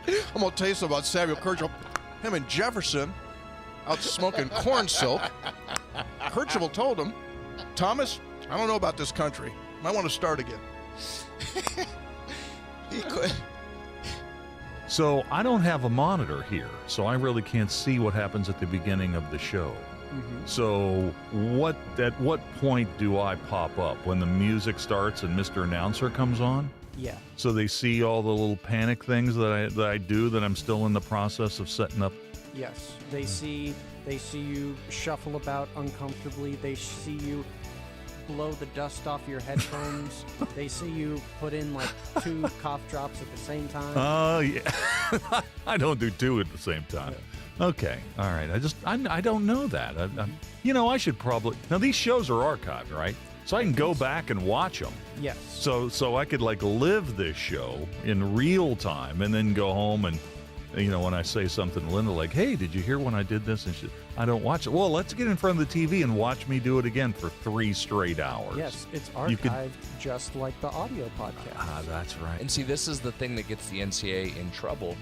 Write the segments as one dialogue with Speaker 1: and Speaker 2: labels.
Speaker 1: I'm going to tell you something about Samuel Kercheval. Him and Jefferson out smoking corn silk. Kercheval told him, Thomas, I don't know about this country. Might want to start again.
Speaker 2: He could.
Speaker 3: So I don't have a monitor here, so I really can't see what happens at the beginning of the show.
Speaker 4: Mm-hmm.
Speaker 3: So at what point do I pop up? When the music starts and Mr. Announcer comes on?
Speaker 4: Yeah.
Speaker 3: So they see all the little panic things that I do that I'm still in the process of setting up?
Speaker 4: Yes. They see you shuffle about uncomfortably. They see you blow the dust off your headphones. They see you put in like 2 cough drops at the same time.
Speaker 3: Oh, yeah. I don't do 2 at the same time.
Speaker 4: Yeah.
Speaker 3: Okay. All right. I don't know that. I should probably. Now, these shows are archived, right? So I can go back and watch them.
Speaker 4: Yes.
Speaker 3: So I could like live this show in real time and then go home and, when I say something to Linda like, hey, did you hear when I did this? And I don't watch it. Well, let's get in front of the TV and watch me do it again for 3 straight hours.
Speaker 4: Yes, it's archived just like the audio podcast.
Speaker 3: Ah, that's right.
Speaker 2: And see, this is the thing that gets the NCAA in trouble.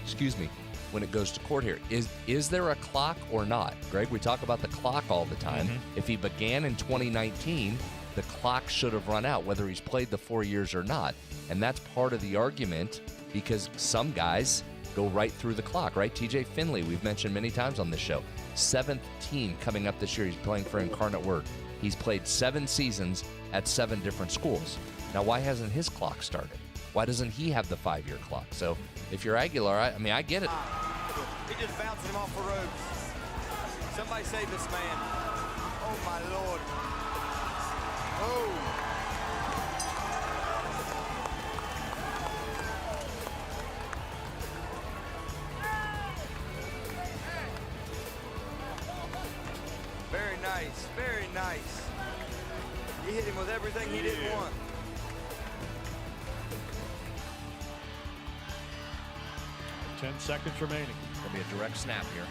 Speaker 2: Excuse me. When it goes to court here, is there a clock or not? Greg, we talk about the clock all the time.
Speaker 3: Mm-hmm.
Speaker 2: If he began in 2019, the clock should have run out, whether he's played the 4 years or not. And that's part of the argument because some guys go right through the clock, right? TJ Finley, we've mentioned many times on this show. 7th team coming up this year. He's playing for Incarnate Word. He's played 7 seasons at 7 different schools. Now, why hasn't his clock started? Why doesn't he have the 5-year clock? So if you're Aguilar, I get it.
Speaker 5: He just bouncing him off the ropes. Somebody save this man. Oh, my Lord. Oh. Very nice, very nice. He hit him with everything he didn't want.
Speaker 6: Yeah. 10 seconds remaining.
Speaker 2: There'll be a direct snap here.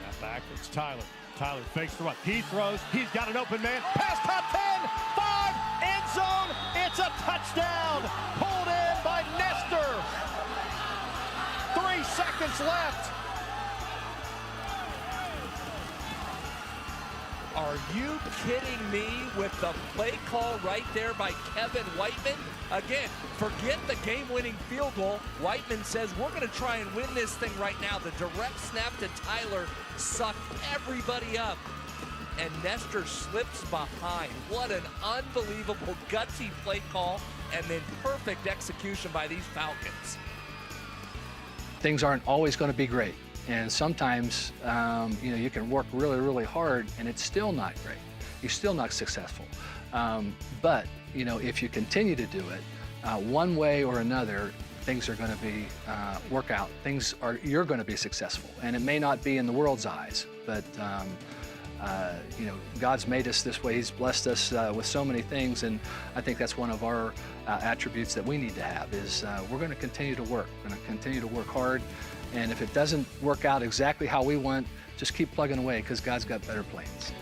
Speaker 6: Snap back. It's Tyler. Tyler fakes the run. He throws. He's got an open man. Pass top 10. 5. End zone. It's a touchdown. Pulled in by Nestor. 3 seconds left.
Speaker 2: Are you kidding me with the play call right there by Kevin Whiteman? Again, forget the game-winning field goal. Whiteman says, we're going to try and win this thing right now. The direct snap to Tyler sucked everybody up. And Nestor slips behind. What an unbelievable gutsy play call and then perfect execution by these Falcons.
Speaker 7: Things aren't always going to be great. And sometimes, you can work really, really hard and it's still not great. You're still not successful. But, if you continue to do it, one way or another, things are going to be, work out. You're going to be successful. And it may not be in the world's eyes, but, God's made us this way. He's blessed us with so many things. And I think that's one of our attributes that we need to have is we're going to continue to work. We're going to continue to work hard. And if it doesn't work out exactly how we want, just keep plugging away because God's got better plans.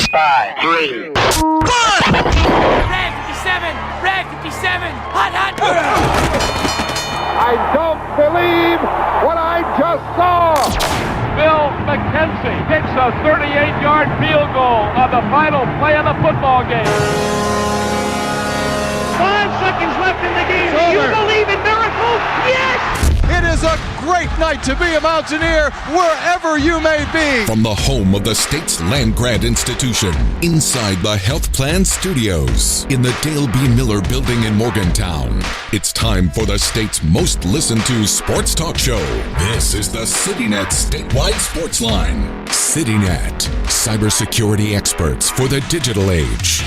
Speaker 8: Five, 3.
Speaker 9: Red 57! Red 57! Hot, hot!
Speaker 8: I don't believe what I just saw.
Speaker 10: Bill McKenzie hits a 38-yard field goal on the final play of the football game.
Speaker 9: 5 seconds left in the game. Do you believe in miracles? Yes!
Speaker 11: It is a great night to be a Mountaineer wherever you may be.
Speaker 12: From the home of the state's land-grant institution, inside the Health Plan Studios, in the Dale B. Miller Building in Morgantown, it's time for the state's most listened to sports talk show. This is the CityNet Statewide Sports Line. CityNet, cybersecurity experts for the digital age.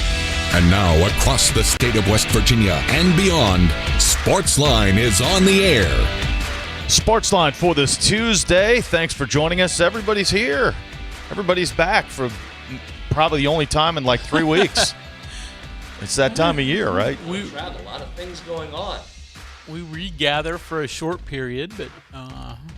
Speaker 12: And now, across the state of West Virginia and beyond, Sportsline is on the air.
Speaker 13: Sportsline for this Tuesday. Thanks for joining us. Everybody's here. Everybody's back for probably the only time in like 3 weeks. It's that time of year, right?
Speaker 2: We've had a lot of things going on.
Speaker 14: We regather for a short period, but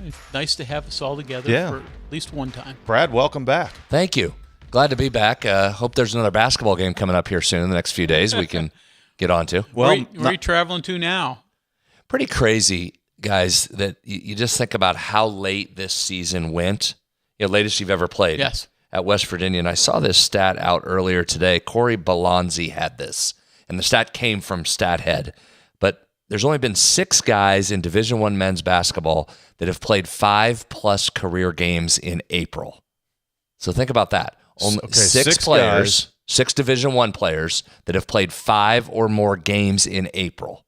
Speaker 14: it's nice to have us all together for at least one time.
Speaker 13: Brad, welcome back.
Speaker 2: Thank you. Glad to be back. Hope there's another basketball game coming up here soon in the next few days we can get on to.
Speaker 14: Well, where are you traveling to now?
Speaker 2: Pretty crazy, guys, that you just think about how late this season went. Latest you've ever played.
Speaker 14: Yes.
Speaker 2: At West Virginia. And I saw this stat out earlier today. Corey Balanzi had this, and the stat came from StatHead. But there's only been 6 guys in Division I men's basketball that have played 5+ career games in April. So think about that. Only 6 players, guys. 6 Division I players that have played 5 or more games in April.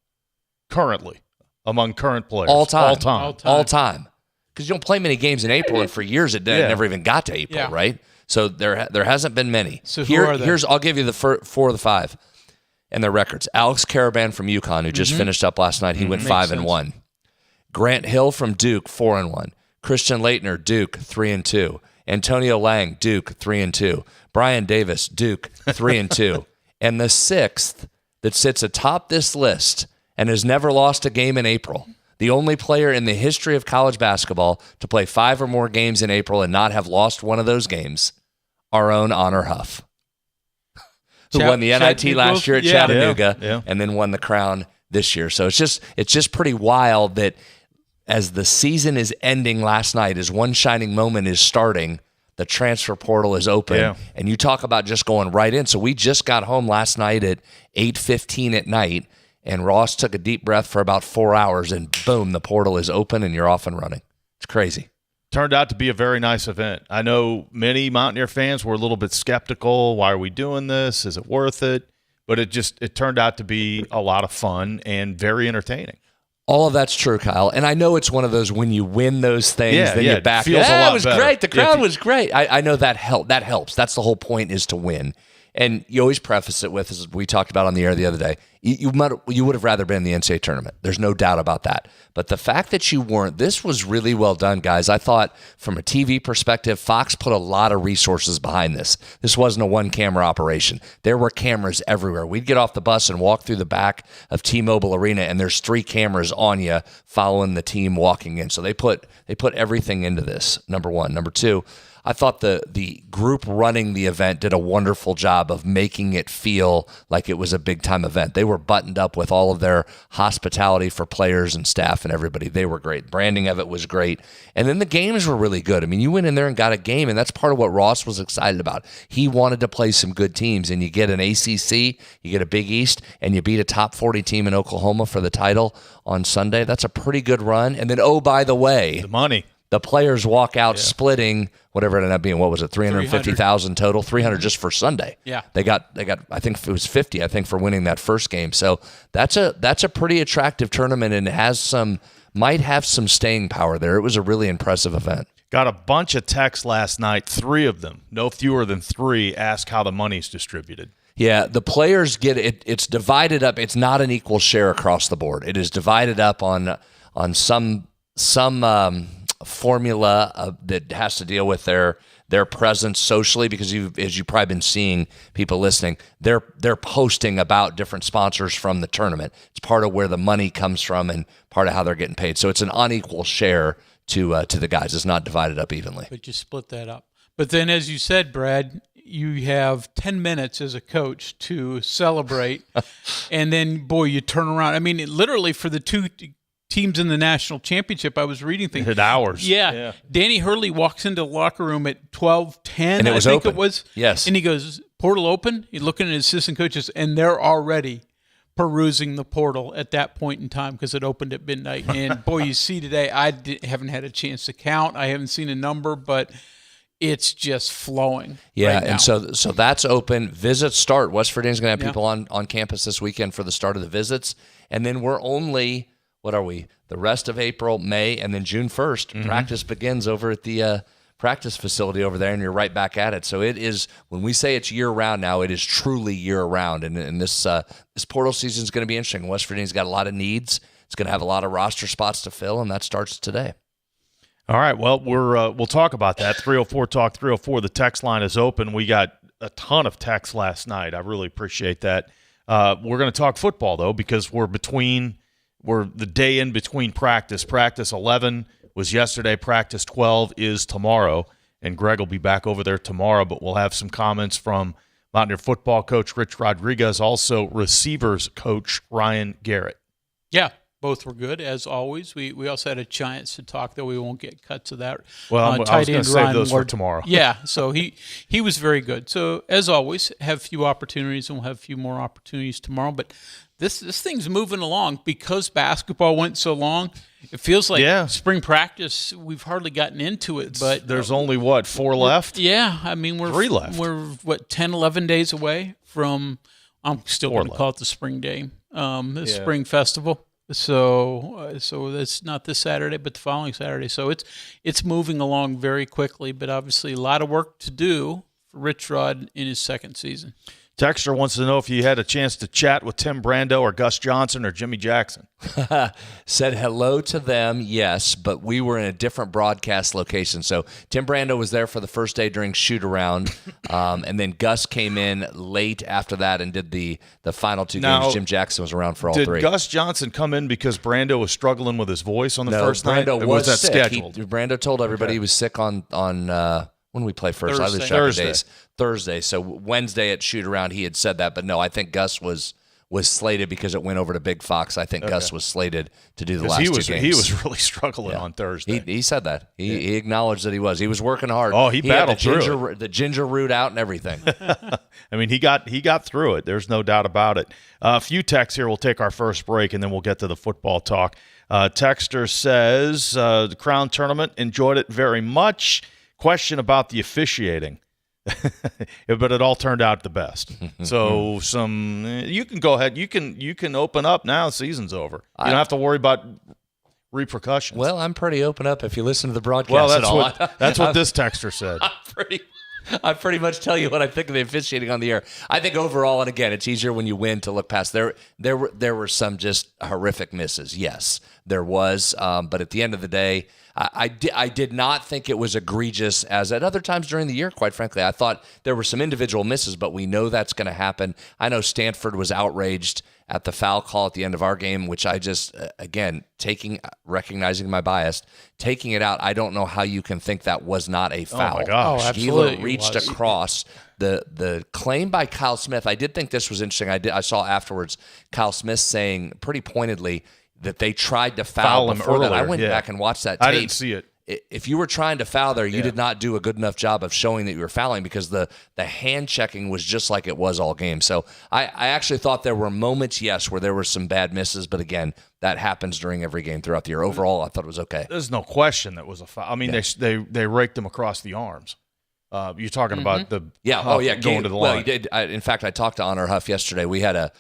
Speaker 13: Currently, among current players.
Speaker 2: All time. Because you don't play many games in April, and for years it never even got to April, right? So there hasn't been many.
Speaker 14: So who are they?
Speaker 2: I'll give you the 4 of the 5 and their records. Alex Caravan from UConn, who just finished up last night. He went 5-1. Grant Hill from Duke, 4-1. Christian Leitner, Duke, 3-2. Antonio Lang, Duke, 3-2. Brian Davis, Duke, 3-2. And the 6th that sits atop this list and has never lost a game in April, the only player in the history of college basketball to play 5 or more games in April and not have lost one of those games, our own Honor Huff, who won the NIT last year at Chattanooga and then won the crown this year. So it's just pretty wild that as the season is ending last night, as one shining moment is starting, the transfer portal is open, and you talk about just going right in. So we just got home last night at 8:15 at night, and Ross took a deep breath for about 4 hours, and boom, the portal is open, and you're off and running. It's crazy.
Speaker 13: Turned out to be a very nice event. I know many Mountaineer fans were a little bit skeptical. Why are we doing this? Is it worth it? But it turned out to be a lot of fun and very entertaining.
Speaker 2: All of that's true, Kyle. And I know it's one of those when you win those things, then you're back.
Speaker 13: Feels a lot
Speaker 2: it was
Speaker 13: better.
Speaker 2: Great. The crowd was great. I know that helps. That's the whole point, is to win. And you always preface it with, as we talked about on the air the other day, you would have rather been in the NCAA tournament. There's no doubt about that. But the fact that you weren't, this was really well done, guys. I thought from a TV perspective, Fox put a lot of resources behind this. This wasn't a one-camera operation. There were cameras everywhere. We'd get off the bus and walk through the back of T-Mobile Arena, and there's 3 cameras on you following the team walking in. So they put everything into this, number one. Number two, I thought the group running the event did a wonderful job of making it feel like it was a big-time event. They were buttoned up with all of their hospitality for players and staff and everybody. They were great. Branding of it was great. And then the games were really good. I mean, you went in there and got a game, and that's part of what Ross was excited about. He wanted to play some good teams, and you get an ACC, you get a Big East, and you beat a top 40 team in Oklahoma for the title on Sunday. That's a pretty good run. And then, oh, by the way,
Speaker 13: the money.
Speaker 2: The players walk out splitting whatever it ended up being. What was it? 350,000 total. 300 just for Sunday.
Speaker 14: Yeah.
Speaker 2: They got. I think it was 50. I think for winning that first game. So that's a pretty attractive tournament, and it might have some staying power there. It was a really impressive event.
Speaker 13: Got a bunch of texts last night. 3 of them, no fewer than 3, ask how the money's distributed.
Speaker 2: Yeah, the players get it. It's divided up. It's not an equal share across the board. It is divided up on some formula that has to deal with their presence socially, because as you've probably been seeing people listening, they're posting about different sponsors from the tournament. It's part of where the money comes from and part of how they're getting paid. So it's an unequal share to the guys. It's not divided up evenly.
Speaker 14: But you split that up. But then, as you said, Brad, you have 10 minutes as a coach to celebrate, and then, boy, you turn around. I mean, literally for the 2 teams in the national championship, I was reading things.
Speaker 13: It had hours.
Speaker 14: Yeah. Danny Hurley walks into the locker room at 12:10.
Speaker 2: And it was open.
Speaker 14: It was.
Speaker 2: Yes.
Speaker 14: And he goes, portal open? He's looking at his assistant coaches, and they're already perusing the portal at that point in time because it opened at midnight. And boy, you see today, haven't had a chance to count. I haven't seen a number, but it's just flowing.
Speaker 2: Yeah,
Speaker 14: right now.
Speaker 2: and so that's open. Visits start. West Virginia's going to have people on campus this weekend for the start of the visits. And then we're only, what are we, the rest of April, May, and then June 1st, practice begins over at the practice facility over there, and you're right back at it. So it is, when we say it's year-round now, it is truly year-round. And this portal season is going to be interesting. West Virginia's got a lot of needs. It's going to have a lot of roster spots to fill, and that starts today.
Speaker 13: All right, well, we'll talk about that. 304 Talk 304. The text line is open. We got a ton of texts last night. I really appreciate that. We're going to talk football though, because we're the day in between practice. Practice 11 was yesterday. Practice 12 is tomorrow, and Greg will be back over there tomorrow. But we'll have some comments from Mountaineer football coach Rich Rodriguez, also receivers coach Ryan Garrett.
Speaker 14: Yeah. Both were good, as always. We also had a chance to talk, though we won't get cuts of that.
Speaker 13: Well, I was going to save those for tomorrow.
Speaker 14: Yeah, so he was very good. So, as always, have few opportunities, and we'll have a few more opportunities tomorrow. But this thing's moving along because basketball went so long. It feels like spring practice, we've hardly gotten into it. But
Speaker 13: there's only, 4 left?
Speaker 14: Yeah, I mean, we're
Speaker 13: 3 left.
Speaker 14: We're, 10, 11 days away from, I'm still going to call it the spring game, the spring festival. So that's not this Saturday, but the following Saturday. So it's moving along very quickly, but obviously a lot of work to do for Rich Rod in his second season.
Speaker 13: Texter wants to know if you had a chance to chat with Tim Brando or Gus Johnson or Jimmy Jackson.
Speaker 2: Said hello to them, yes, but we were in a different broadcast location. So Tim Brando was there for the first day during shoot-around, and then Gus came in late after that and did the final 2 games. Jim Jackson was around for all 3.
Speaker 13: Did Gus Johnson come in because Brando was struggling with his voice on the first
Speaker 2: Brando
Speaker 13: night?
Speaker 2: Brando
Speaker 13: was that
Speaker 2: sick.
Speaker 13: scheduled?
Speaker 2: Brando told everybody he was sick on when we play first. I lose track of days. Thursday. So Wednesday at shoot-around he had said that, but no, I think Gus was slated because it went over to Big Fox. I think Gus was slated to do the last 2 games.
Speaker 13: He was really struggling on Thursday.
Speaker 2: He said that. He acknowledged that he was. He was working hard.
Speaker 13: Oh, he battled
Speaker 2: through the ginger root out and everything.
Speaker 13: I mean, he got through it. There's no doubt about it. A few texts here. We'll take our first break, and then we'll get to the football talk. Texter says, the Crown Tournament, enjoyed it very much. Question about the officiating. But it all turned out the best. So you can go ahead. You can open up now. The season's over. You don't have to worry about repercussions.
Speaker 2: Well, I'm pretty open up if you listen to the broadcast.
Speaker 13: Well, that's what this texter said.
Speaker 2: I pretty much tell you what I think of the officiating on the air. I think overall, and again, it's easier when you win to look past. There were some just horrific misses. Yes, there was. But at the end of the day, I did not think it was egregious as at other times during the year, quite frankly. I thought there were some individual misses, but we know that's going to happen. I know Stanford was outraged at the foul call at the end of our game, which I just, again, recognizing my bias, taking it out, I don't know how you can think that was not a foul.
Speaker 13: Oh, my gosh.
Speaker 14: Oh, absolutely.
Speaker 2: Gila reached across. The claim by Kyle Smith, I did think this was interesting. I saw afterwards Kyle Smith saying pretty pointedly that they tried to foul him before
Speaker 13: earlier.
Speaker 2: that. I went back and watched that tape.
Speaker 13: I didn't see it.
Speaker 2: If you were trying to foul there, you did not do a good enough job of showing that you were fouling because the hand checking was just like it was all game. So I actually thought there were moments, yes, where there were some bad misses, but again, that happens during every game throughout the year. Overall, I thought it was okay.
Speaker 13: There's no question that was a foul. I mean, they raked him across the arms. You're talking about the going to the line.
Speaker 2: Well, he did. In fact, I talked to Honor Huff yesterday. We had a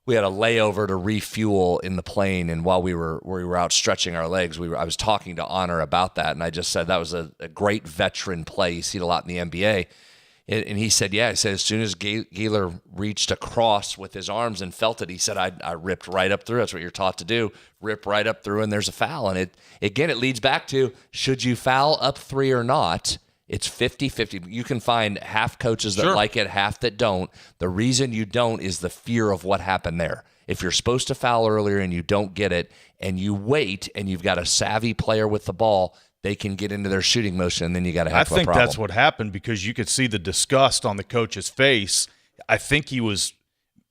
Speaker 2: layover to refuel in the plane, and while we were out stretching our legs, I was talking to Honor about that, and I just said that was a great veteran play. You see it a lot in the NBA. And he said, he said as soon as Gieler reached across with his arms and felt it, he said, I ripped right up through. That's what you're taught to do, rip right up through, and there's a foul. And it leads back to, should you foul up 3 or not? It's 50-50. You can find half coaches that like it, half that don't. The reason you don't is the fear of what happened there. If you're supposed to foul earlier and you don't get it, and you wait, and you've got a savvy player with the ball, they can get into their shooting motion, and then you got to have a problem.
Speaker 13: I think that's what happened because you could see the disgust on the coach's face. I think he was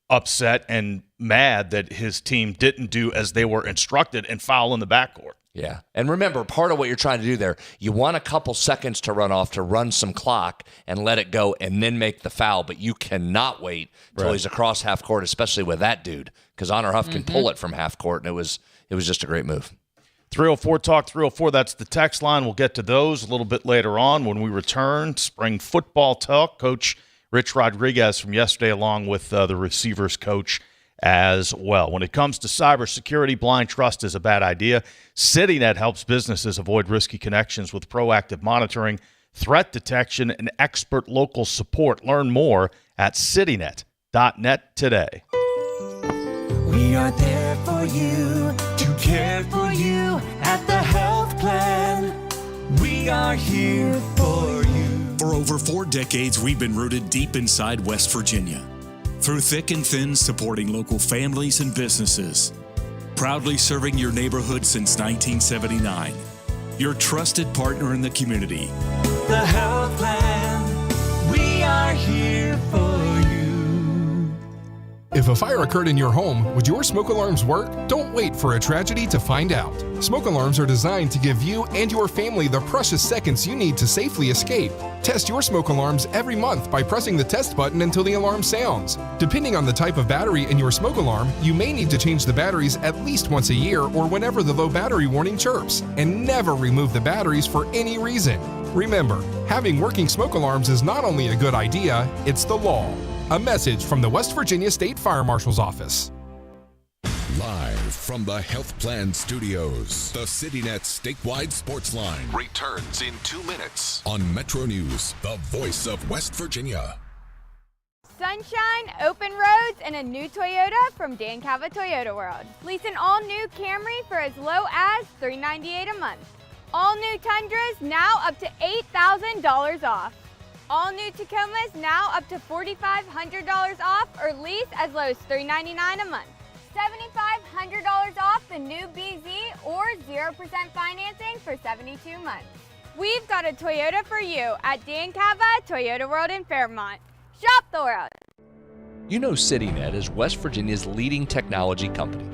Speaker 13: upset and mad that his team didn't do as they were instructed and foul in the backcourt.
Speaker 2: Yeah. And remember, part of what you're trying to do there, you want a couple seconds to run off to run some clock and let it go and then make the foul, but you cannot wait till he's across half court, especially with that dude, because Honor Huff can pull it from half court, and it was just a great move.
Speaker 13: 304 Talk 304, that's the text line. We'll get to those a little bit later on when we return. Spring football talk. Coach Rich Rodriguez from yesterday, along with the receivers coach as well. When it comes to cybersecurity, blind trust is a bad idea. CityNet helps businesses avoid risky connections with proactive monitoring, threat detection, and expert local support. Learn more at citynet.net today.
Speaker 9: We are there for you, to care for you at the health plan. We are here for you.
Speaker 15: For over 4 decades, we've been rooted deep inside West Virginia. Through thick and thin, supporting local families and businesses. Proudly serving your neighborhood since 1979. Your trusted partner in the community.
Speaker 9: The health plan, we are here for you.
Speaker 16: If a fire occurred in your home, would your smoke alarms work? Don't wait for a tragedy to find out. Smoke alarms are designed to give you and your family the precious seconds you need to safely escape. Test your smoke alarms every month by pressing the test button until the alarm sounds. Depending on the type of battery in your smoke alarm, you may need to change the batteries at least once a year or whenever the low battery warning chirps, and never remove the batteries for any reason. Remember, having working smoke alarms is not only a good idea, it's the law. A message from the West Virginia State Fire Marshal's Office.
Speaker 12: Live from the Health Plan Studios, the CityNet statewide sports line returns in 2 minutes on Metro News, the voice of West Virginia.
Speaker 17: Sunshine, open roads, and a new Toyota from Dan Cava Toyota World. Lease an all-new Camry for as low as $398 a month. All new Tundras now up to $8,000 off. All new Tacomas now up to $4,500 off or lease as low as $399 a month. $7,500 off the new BZ or 0% financing for 72 months. We've got a Toyota for you at Dan Cava Toyota World in Fairmont. Shop the world.
Speaker 2: You know CityNet is West Virginia's leading technology company.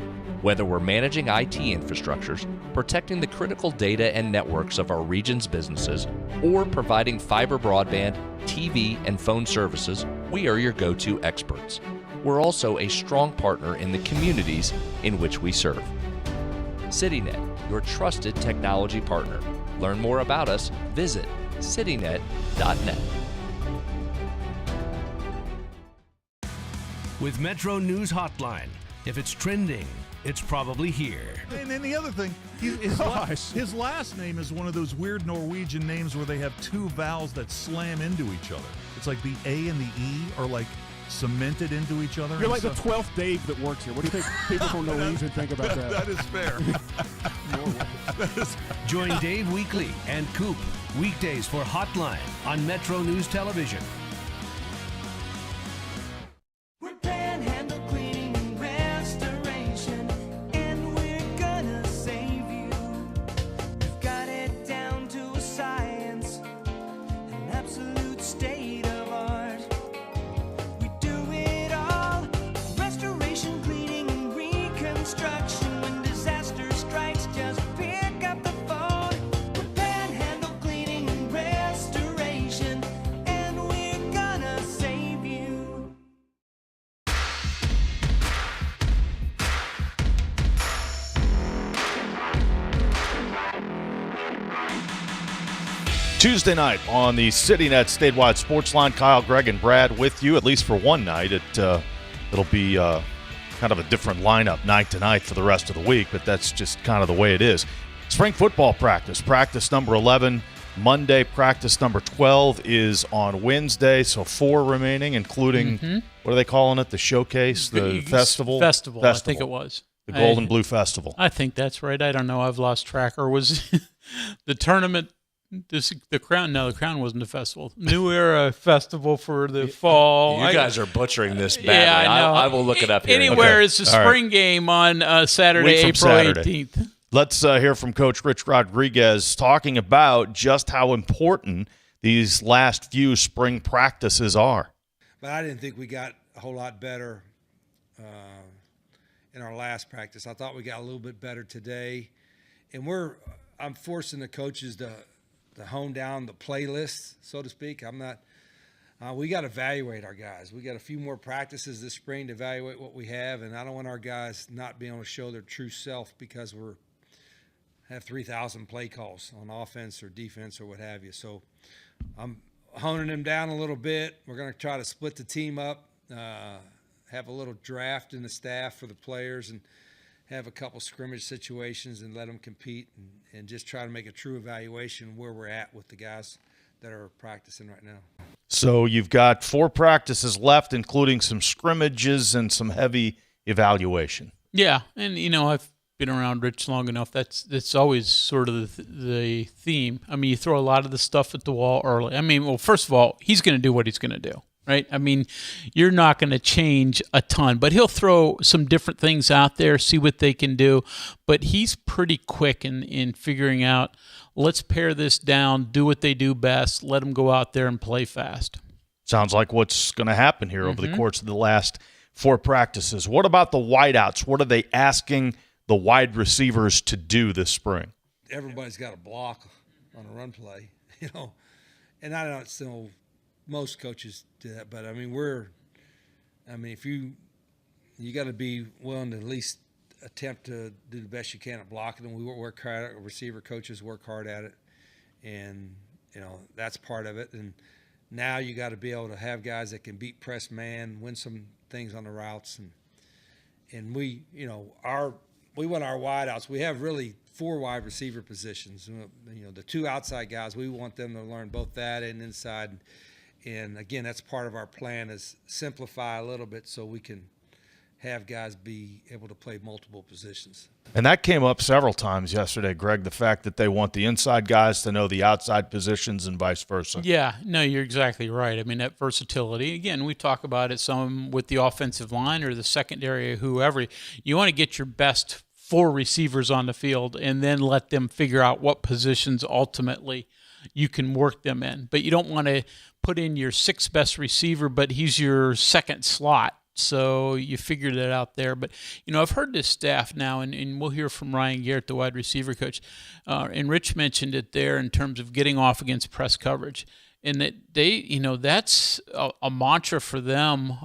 Speaker 2: Whether we're managing IT infrastructures, protecting the critical data and networks of our region's businesses, or providing fiber broadband, TV, and phone services, we are your go-to experts. We're also a strong partner in the communities in which we serve. CityNet, your trusted technology partner. Learn more about us, visit citynet.net.
Speaker 18: With Metro News Hotline, if it's trending, it's probably here.
Speaker 3: And then the other thing, his last name is one of those weird Norwegian names where they have 2 vowels that slam into each other. It's like the A and the E are like cemented into each other.
Speaker 19: You're like the 12th Dave that works here. What do you think people from Norwegian think about that?
Speaker 3: That is fair.
Speaker 18: Join Dave Weekly and Coop weekdays for Hotline on Metro News Television.
Speaker 9: We're Panhandle Cleaning and Restoration, and we're gonna save you. We've got it down to a science, an absolute state of art. We do it all, restoration, cleaning, and reconstruction. When disaster strikes, just pick up the phone. We're Panhandle Cleaning and Restoration, and we're gonna save you.
Speaker 13: Tuesday night on the CityNet statewide sports line. Kyle, Greg, and Brad with you, at least for one night. It'll be kind of a different lineup night to night for the rest of the week, but that's just kind of the way it is. Spring football practice number 11, Monday. Practice number 12 is on Wednesday, so 4 remaining, including, what are they calling it, the showcase, the festival?
Speaker 14: Festival, I think it was.
Speaker 13: The Gold and Blue Festival.
Speaker 14: I think that's right. I don't know. I've lost track. Or was the tournament... the Crown? No, the Crown wasn't a festival. New Era Festival for the fall.
Speaker 2: You guys are butchering this badly.
Speaker 14: Yeah, I know.
Speaker 2: I will look it up here.
Speaker 14: Anywhere is a spring game on Saturday, April 18th.
Speaker 13: Let's hear from Coach Rich Rodriguez talking about just how important these last few spring practices are.
Speaker 20: But I didn't think we got a whole lot better in our last practice. I thought we got a little bit better today. I'm forcing the coaches to hone down the playlist, so to speak. I'm not. We got to evaluate our guys. We got a few more practices this spring to evaluate what we have, and I don't want our guys not being able to show their true self because have 3,000 play calls on offense or defense or what have you. So I'm honing them down a little bit. We're going to try to split the team up, have a little draft in the staff for the players, and have a couple scrimmage situations and let them compete and just try to make a true evaluation where we're at with the guys that are practicing right now.
Speaker 13: So you've got 4 practices left, including some scrimmages and some heavy evaluation.
Speaker 14: Yeah, and I've been around Rich long enough. That's always sort of the theme. I mean, you throw a lot of the stuff at the wall early. I mean, well, first of all, he's going to do what he's going to do, right? I mean, you're not going to change a ton, but he'll throw some different things out there, see what they can do. But he's pretty quick in figuring out, let's pare this down, do what they do best, let them go out there and play fast.
Speaker 13: Sounds like what's going to happen here over the course of the last 4 practices. What about the wideouts? What are they asking the wide receivers to do this spring?
Speaker 20: Everybody's got a block on a run play, and I don't know, most coaches do that, but I mean, if you got to be willing to at least attempt to do the best you can at blocking, and we work hard. Receiver coaches work hard at it, and that's part of it. And now you got to be able to have guys that can beat press man, win some things on the routes, and we want our wideouts. We have really 4 wide receiver positions. The 2 outside guys, we want them to learn both that and inside. And again, that's part of our plan, is simplify a little bit so we can have guys be able to play multiple positions.
Speaker 13: And that came up several times yesterday, Greg, the fact that they want the inside guys to know the outside positions and vice versa.
Speaker 14: Yeah, no, you're exactly right. I mean, that versatility, again, we talk about it some with the offensive line or the secondary or whoever. You want to get your best 4 receivers on the field and then let them figure out what positions ultimately you can work them in. But you don't want to put in your 6th best receiver, but he's your 2nd slot. So you figured it out there. But, I've heard this staff now, and we'll hear from Ryan Garrett, the wide receiver coach, and Rich mentioned it there in terms of getting off against press coverage. And that they, that's a mantra for them,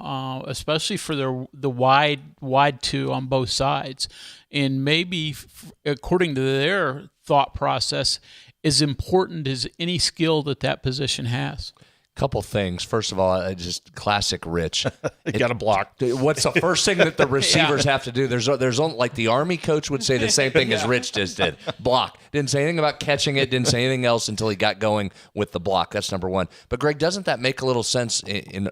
Speaker 14: especially for the wide 2 on both sides. And maybe, according to their thought process, as important as any skill that position has.
Speaker 2: Couple things. First of all, just classic Rich.
Speaker 13: You got to block.
Speaker 2: What's the first thing that the receivers have to do? There's only, like, the Army coach would say the same thing as Rich just did. Block. Didn't say anything about catching it. Didn't say anything else until he got going with the block. That's number 1. But Greg, doesn't that make a little sense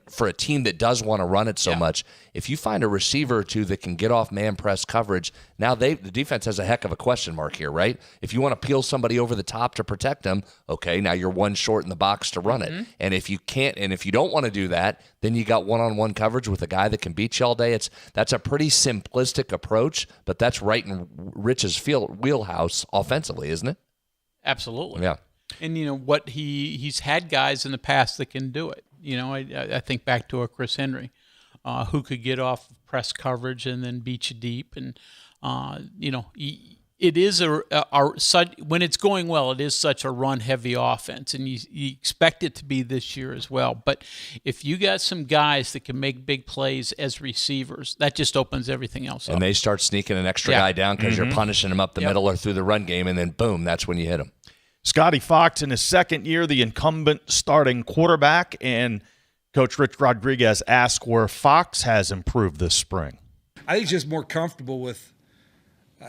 Speaker 2: for a team that does want to run it so much? If you find a receiver or 2 that can get off man press coverage, now the defense has a heck of a question mark here, right? If you want to peel somebody over the top to protect them, okay, now you're 1 short in the box to run it. And if you can't, and if you don't want to do that, then you got one-on-one coverage with a guy that can beat you all day. That's a pretty simplistic approach, but that's right in Rich's wheelhouse offensively, isn't it?
Speaker 14: Absolutely.
Speaker 2: Yeah.
Speaker 14: And what he's had guys in the past that can do it. I think back to a Chris Henry, who could get off press coverage and then beat you deep, and it is when it's going well, it is such a run-heavy offense, and you expect it to be this year as well. But if you got some guys that can make big plays as receivers, that just opens everything else up.
Speaker 2: And they start sneaking an extra guy down because you're punishing them up the middle or through the run game, and then boom, that's when you hit them.
Speaker 13: Scotty Fox in his 2nd year, the incumbent starting quarterback, and Coach Rich Rodriguez asked where Fox has improved this spring.
Speaker 20: I think he's just more comfortable with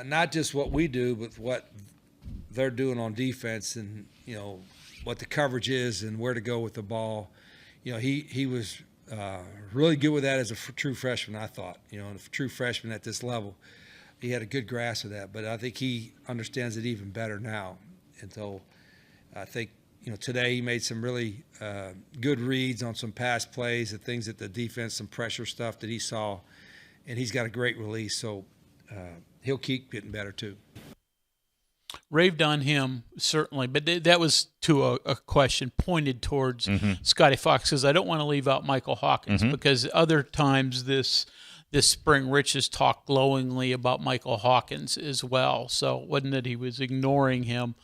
Speaker 20: not just what we do, but what they're doing on defense, and what the coverage is and where to go with the ball. He was really good with that as a true freshman, I thought. And a true freshman at this level, he had a good grasp of that. But I think he understands it even better now. And so I think today he made some really good reads on some pass plays, the things that the defense, some pressure stuff that he saw, and he's got a great release. So he'll keep getting better too.
Speaker 14: Raved on him, certainly, but that was to a question pointed towards Scotty Fox, because I don't want to leave out Michael Hawkins, because other times this this spring, Rich has talked glowingly about Michael Hawkins as well. So it wasn't that he was ignoring him,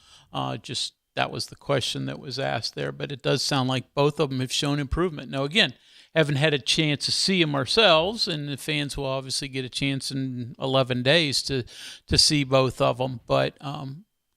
Speaker 14: just that was the question that was asked there. But it does sound like both of them have shown improvement. Now, again, haven't had a chance to see them ourselves, and the fans will obviously get a chance in 11 days to see both of them. But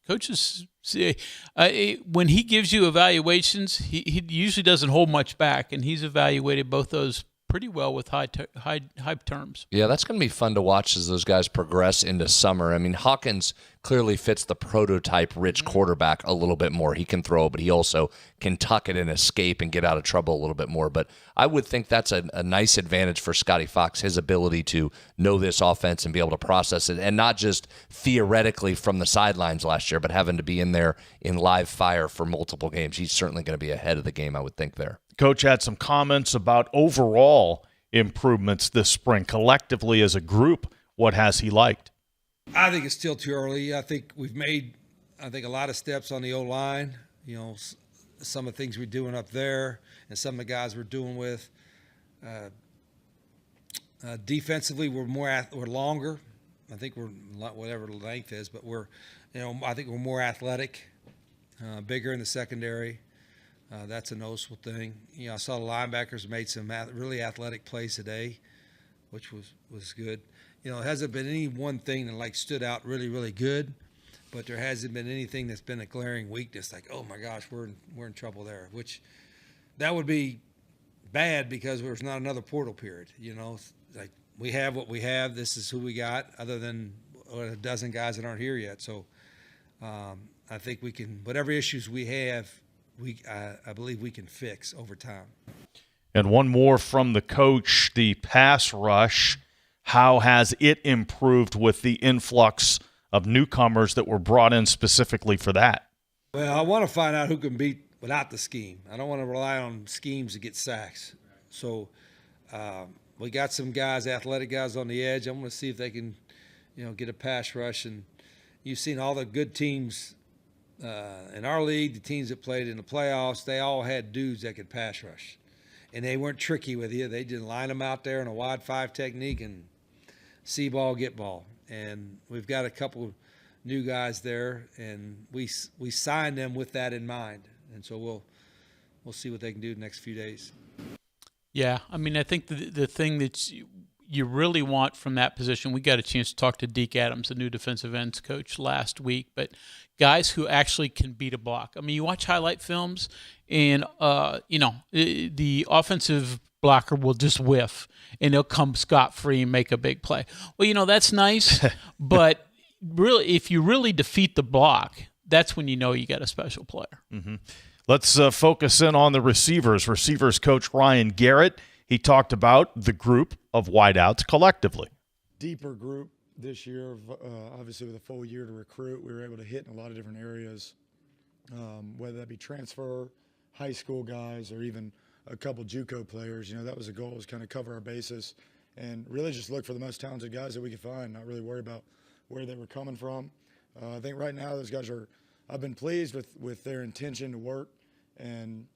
Speaker 14: coaches, when he gives you evaluations, he usually doesn't hold much back, and he's evaluated both those pretty well with high terms.
Speaker 2: Yeah, that's going to be fun to watch as those guys progress into summer. I mean, Hawkins clearly fits the prototype Rich quarterback a little bit more. He can throw, but he also can tuck it and escape and get out of trouble a little bit more. But I would think that's a nice advantage for Scotty Fox, his ability to know this offense and be able to process it, and not just theoretically from the sidelines last year, but having to be in there in live fire for multiple games. He's certainly going to be ahead of the game, I would think, there.
Speaker 13: Coach had some comments about overall improvements this spring. Collectively as a group, what has he liked?
Speaker 20: I think it's still too early. I think we've made, a lot of steps on the O-line. You know, some of the things we're doing up there and some of the guys we're doing with. Defensively, we're longer. I think we're whatever the length is, but I think we're more athletic, bigger in the secondary. That's a noticeable thing. You know, I saw the linebackers made some really athletic plays today, which was good. You know, it hasn't been any one thing that stood out really, really good, but there hasn't been anything that's been a glaring weakness. Like, oh my gosh, we're in trouble there. Which that would be bad because there's not another portal period. You know, like we have what we have. This is who we got, other than a dozen guys that aren't here yet. So I think we can, whatever issues we have, I believe we can fix over time.
Speaker 13: And one more from the coach, the pass rush. How has it improved with the influx of newcomers that were brought in specifically for that?
Speaker 20: Well, I want to find out who can beat without the scheme. I don't want to rely on schemes to get sacks. So we got some guys, athletic guys on the edge. I'm going to see if they can, get a pass rush. And you've seen all the good teams in our league, the teams that played in the playoffs, they all had dudes that could pass rush. And they weren't tricky with you. They just line them out there in a wide five technique and see ball, get ball. And we've got a couple new guys there, and we signed them with that in mind. And so we'll see what they can do the next few days.
Speaker 14: Yeah, I mean, I think the thing that you really want from that position, we got a chance to talk to Deke Adams, the new defensive ends coach, last week, but guys who actually can beat a block. I mean, you watch highlight films, and, the offensive blocker will just whiff, and they'll come scot-free and make a big play. Well, that's nice, but really, if you really defeat the block, that's when you know you got a special player.
Speaker 13: Mm-hmm. Let's focus in on the receivers. Receivers coach Ryan Garrett, he talked about the group of wideouts collectively.
Speaker 21: Deeper group this year, obviously with a full year to recruit. We were able to hit in a lot of different areas, whether that be transfer, high school guys, or even a couple JUCO players. That was the goal, was kind of cover our bases and really just look for the most talented guys that we could find, not really worry about where they were coming from. I think right now those guys I've been pleased with their intention to work and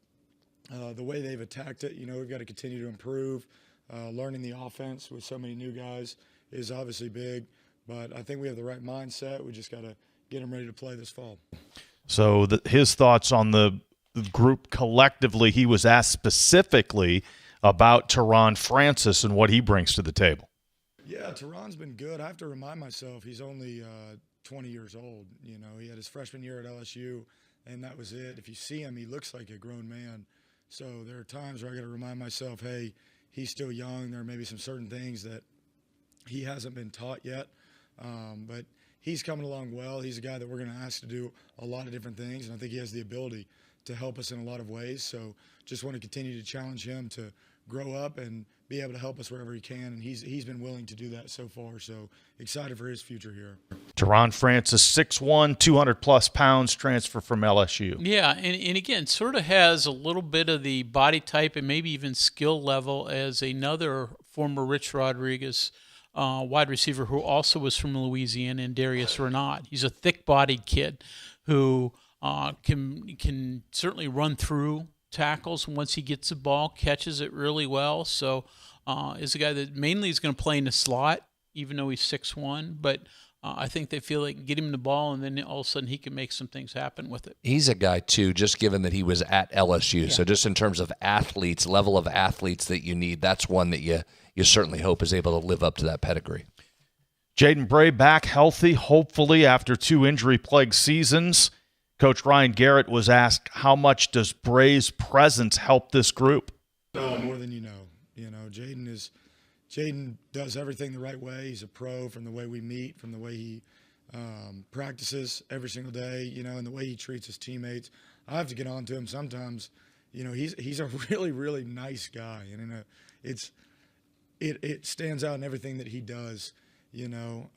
Speaker 21: the way they've attacked it. We've got to continue to improve. Learning the offense with so many new guys is obviously big, but I think we have the right mindset. We just got to get them ready to play this fall.
Speaker 13: So his thoughts on the group collectively, he was asked specifically about Teron Francis and what he brings to the table.
Speaker 21: Yeah, Teron's been good. I have to remind myself he's only 20 years old. He had his freshman year at LSU, and that was it. If you see him, he looks like a grown man. So there are times where I got to remind myself, hey, he's still young. There may be some certain things that he hasn't been taught yet, but he's coming along well. He's a guy that we're going to ask to do a lot of different things, and I think he has the ability to help us in a lot of ways. So just want to continue to challenge him to grow up and be able to help us wherever he can, and he's been willing to do that so far. So excited for his future here.
Speaker 13: Teron Francis, 6'1", 200-plus pounds, transfer from LSU.
Speaker 14: Yeah, and again, sort of has a little bit of the body type and maybe even skill level as another former Rich Rodriguez wide receiver who also was from Louisiana, and Darius Renaud. He's a thick-bodied kid who can certainly run through tackles once he gets the ball, catches it really well. So is a guy that mainly is going to play in the slot, even though he's 6'1", but I think they feel they can get him the ball, and then all of a sudden he can make some things happen with it.
Speaker 2: He's a guy, too, just given that he was at LSU. Yeah. So just in terms of athletes, level of athletes that you need, that's one that you certainly hope is able to live up to that pedigree.
Speaker 13: Jaden Bray back healthy, hopefully, after 2 injury-plagued seasons. Coach Ryan Garrett was asked, how much does Bray's presence help this group?
Speaker 21: More than you know. You know, Jaden does everything the right way. He's a pro from the way we meet, from the way he practices every single day, you know, and the way he treats his teammates. I have to get on to him sometimes. You know, he's a really, really nice guy, and it stands out in everything that he does, you know,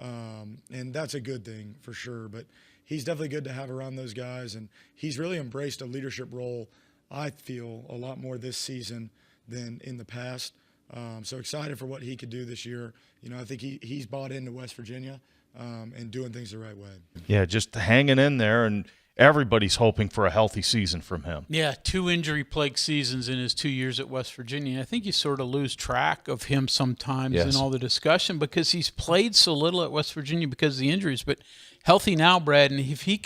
Speaker 21: and that's a good thing for sure. But he's definitely good to have around those guys, and he's really embraced a leadership role, I feel, a lot more this season than in the past. So excited for what he could do this year. You know, I think he's bought into West Virginia and doing things the right way.
Speaker 13: Yeah, just hanging in there, and everybody's hoping for a healthy season from him.
Speaker 14: Yeah, 2 injury-plagued seasons in his 2 years at West Virginia. I think you sort of lose track of him sometimes in all the discussion because he's played so little at West Virginia because of the injuries. But healthy now, Brad, and if he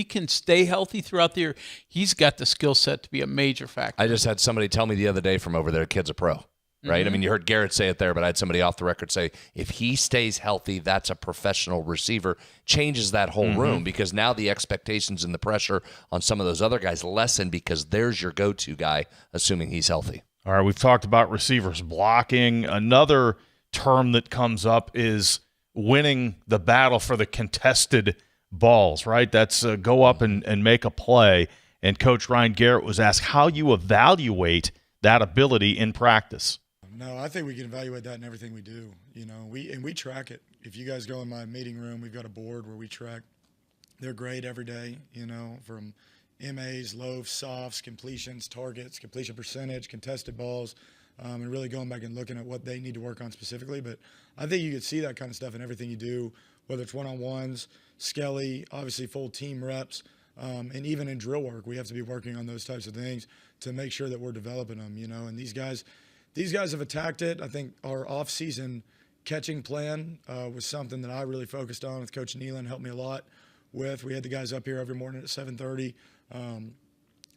Speaker 14: can stay healthy throughout the year, he's got the skill set to be a major factor.
Speaker 2: I just had somebody tell me the other day from over there, kid's a pro. Right? I mean, you heard Garrett say it there, but I had somebody off the record say, if he stays healthy, that's a professional receiver. Changes that whole room because now the expectations and the pressure on some of those other guys lessen because there's your go-to guy, assuming he's healthy.
Speaker 13: All right, we've talked about receivers blocking. Another term that comes up is winning the battle for the contested balls, right? That's go up and make a play. And Coach Ryan Garrett was asked how you evaluate that ability in practice.
Speaker 21: No, I think we can evaluate that in everything we do. You know, we track it. If you guys go in my meeting room, we've got a board where we track their grade every day, you know, from MAs, loaves, softs, completions, targets, completion percentage, contested balls, and really going back and looking at what they need to work on specifically. But I think you could see that kind of stuff in everything you do, whether it's one-on-ones, skelly, obviously full team reps, and even in drill work, we have to be working on those types of things to make sure that we're developing them, you know, and these guys have attacked it. I think our off-season catching plan was something that I really focused on with Coach Nealon, helped me a lot with. We had the guys up here every morning at 7:30,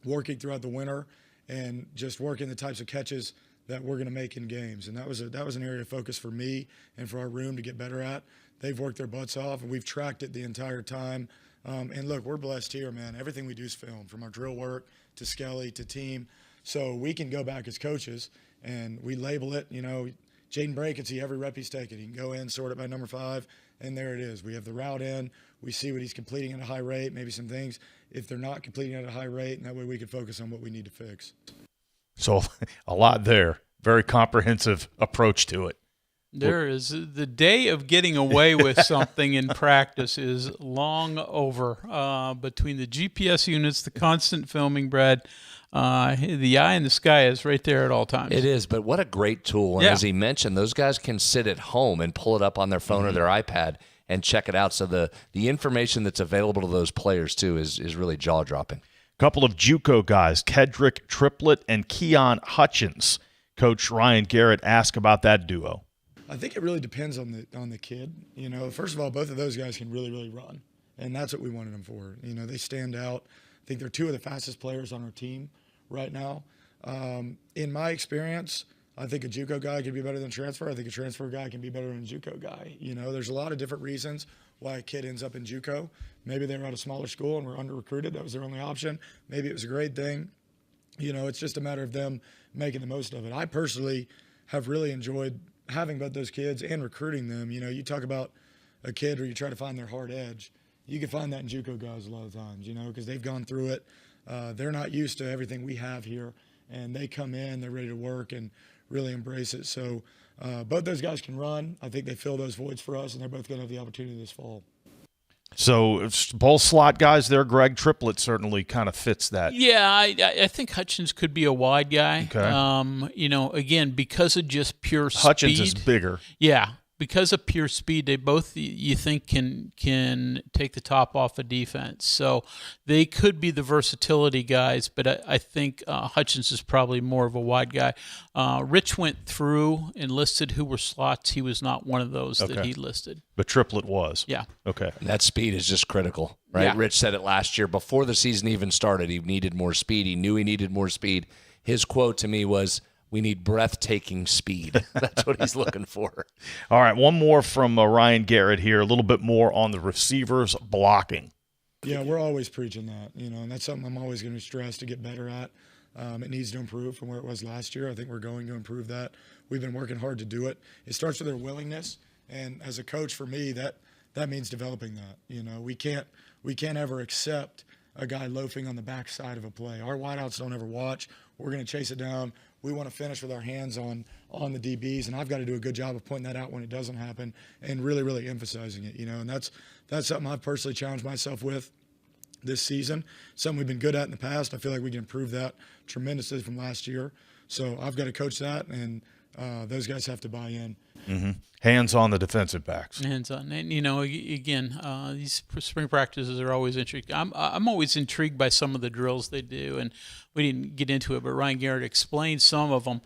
Speaker 21: working throughout the winter and just working the types of catches that we're going to make in games. And that was an area of focus for me and for our room to get better at. They've worked their butts off, and we've tracked it the entire time. And look, we're blessed here, man. Everything we do is filmed, from our drill work to skelly to team. So we can go back as coaches and we label it. You know, Jaden Bray can see every rep he's taken. He can go in, sort it by number 5, and there it is. We have the route in. We see what he's completing at a high rate, maybe some things if they're not completing at a high rate, and that way we can focus on what we need to fix.
Speaker 13: So a lot there. Very comprehensive approach to it.
Speaker 14: There is the day of getting away with something in practice is long over. Between the GPS units, the constant filming, Brad, the eye in the sky is right there at all times.
Speaker 2: It is, but what a great tool. And as he mentioned, those guys can sit at home and pull it up on their phone or their iPad and check it out. So the information that's available to those players, too, is really jaw-dropping.
Speaker 13: A couple of JUCO guys, Kedrick Triplett and Keon Hutchins. Coach Ryan Garrett asked about that duo.
Speaker 21: I think it really depends on the kid. You know, first of all, both of those guys can really, really run, and that's what we wanted them for. You know, they stand out. I think they're 2 of the fastest players on our team right now. In my experience, I think a JUCO guy can be better than a transfer. I think a transfer guy can be better than a JUCO guy. You know, there's a lot of different reasons why a kid ends up in JUCO. Maybe they were at a smaller school and were under-recruited. That was their only option. Maybe it was a great thing. You know, it's just a matter of them making the most of it. I personally have really enjoyed having both those kids and recruiting them. You know, you talk about a kid where you try to find their hard edge. You can find that in JUCO guys a lot of times, you know, because they've gone through it. They're not used to everything we have here, and they come in, they're ready to work and really embrace it. So both those guys can run. I think they fill those voids for us, and they're both going to have the opportunity this fall.
Speaker 13: So both slot guys there. Greg Triplett certainly kind of fits that.
Speaker 14: Yeah, I think Hutchins could be a wide guy.
Speaker 13: Okay.
Speaker 14: You know, again, because of just pure speed.
Speaker 13: Hutchins is bigger.
Speaker 14: Yeah, because of pure speed, they both, you think, can take the top off of defense. So they could be the versatility guys, but I think Hutchins is probably more of a wide guy. Rich went through and listed who were slots. He was not one of those that he listed.
Speaker 13: But Triplett was.
Speaker 14: Yeah.
Speaker 13: Okay.
Speaker 2: And that speed is just critical, right?
Speaker 14: Yeah.
Speaker 2: Rich said it last year. Before the season even started, he needed more speed. He knew he needed more speed. His quote to me was, "We need breathtaking speed." That's what he's looking for.
Speaker 13: All right, one more from Ryan Garrett here, a little bit more on the receivers blocking.
Speaker 21: Yeah, we're always preaching that, and that's something I'm always going to stress to get better at. It needs to improve from where it was last year. I think we're going to improve that. We've been working hard to do it. It starts with their willingness, and as a coach, for me, that means developing that. We can't ever accept a guy loafing on the backside of a play. Our wideouts don't ever watch. We're going to chase it down. We want to finish with our hands on the DBs, and I've got to do a good job of pointing that out when it doesn't happen and really, really emphasizing it, and that's something I've personally challenged myself with this season, something we've been good at in the past. I feel like we can improve that tremendously from last year. So I've got to coach that, and those guys have to buy in.
Speaker 13: Mm-hmm. Hands on the defensive backs.
Speaker 14: Hands on, and again, these spring practices are always intriguing. I'm always intrigued by some of the drills they do, and we didn't get into it, but Ryan Garrett explained some of them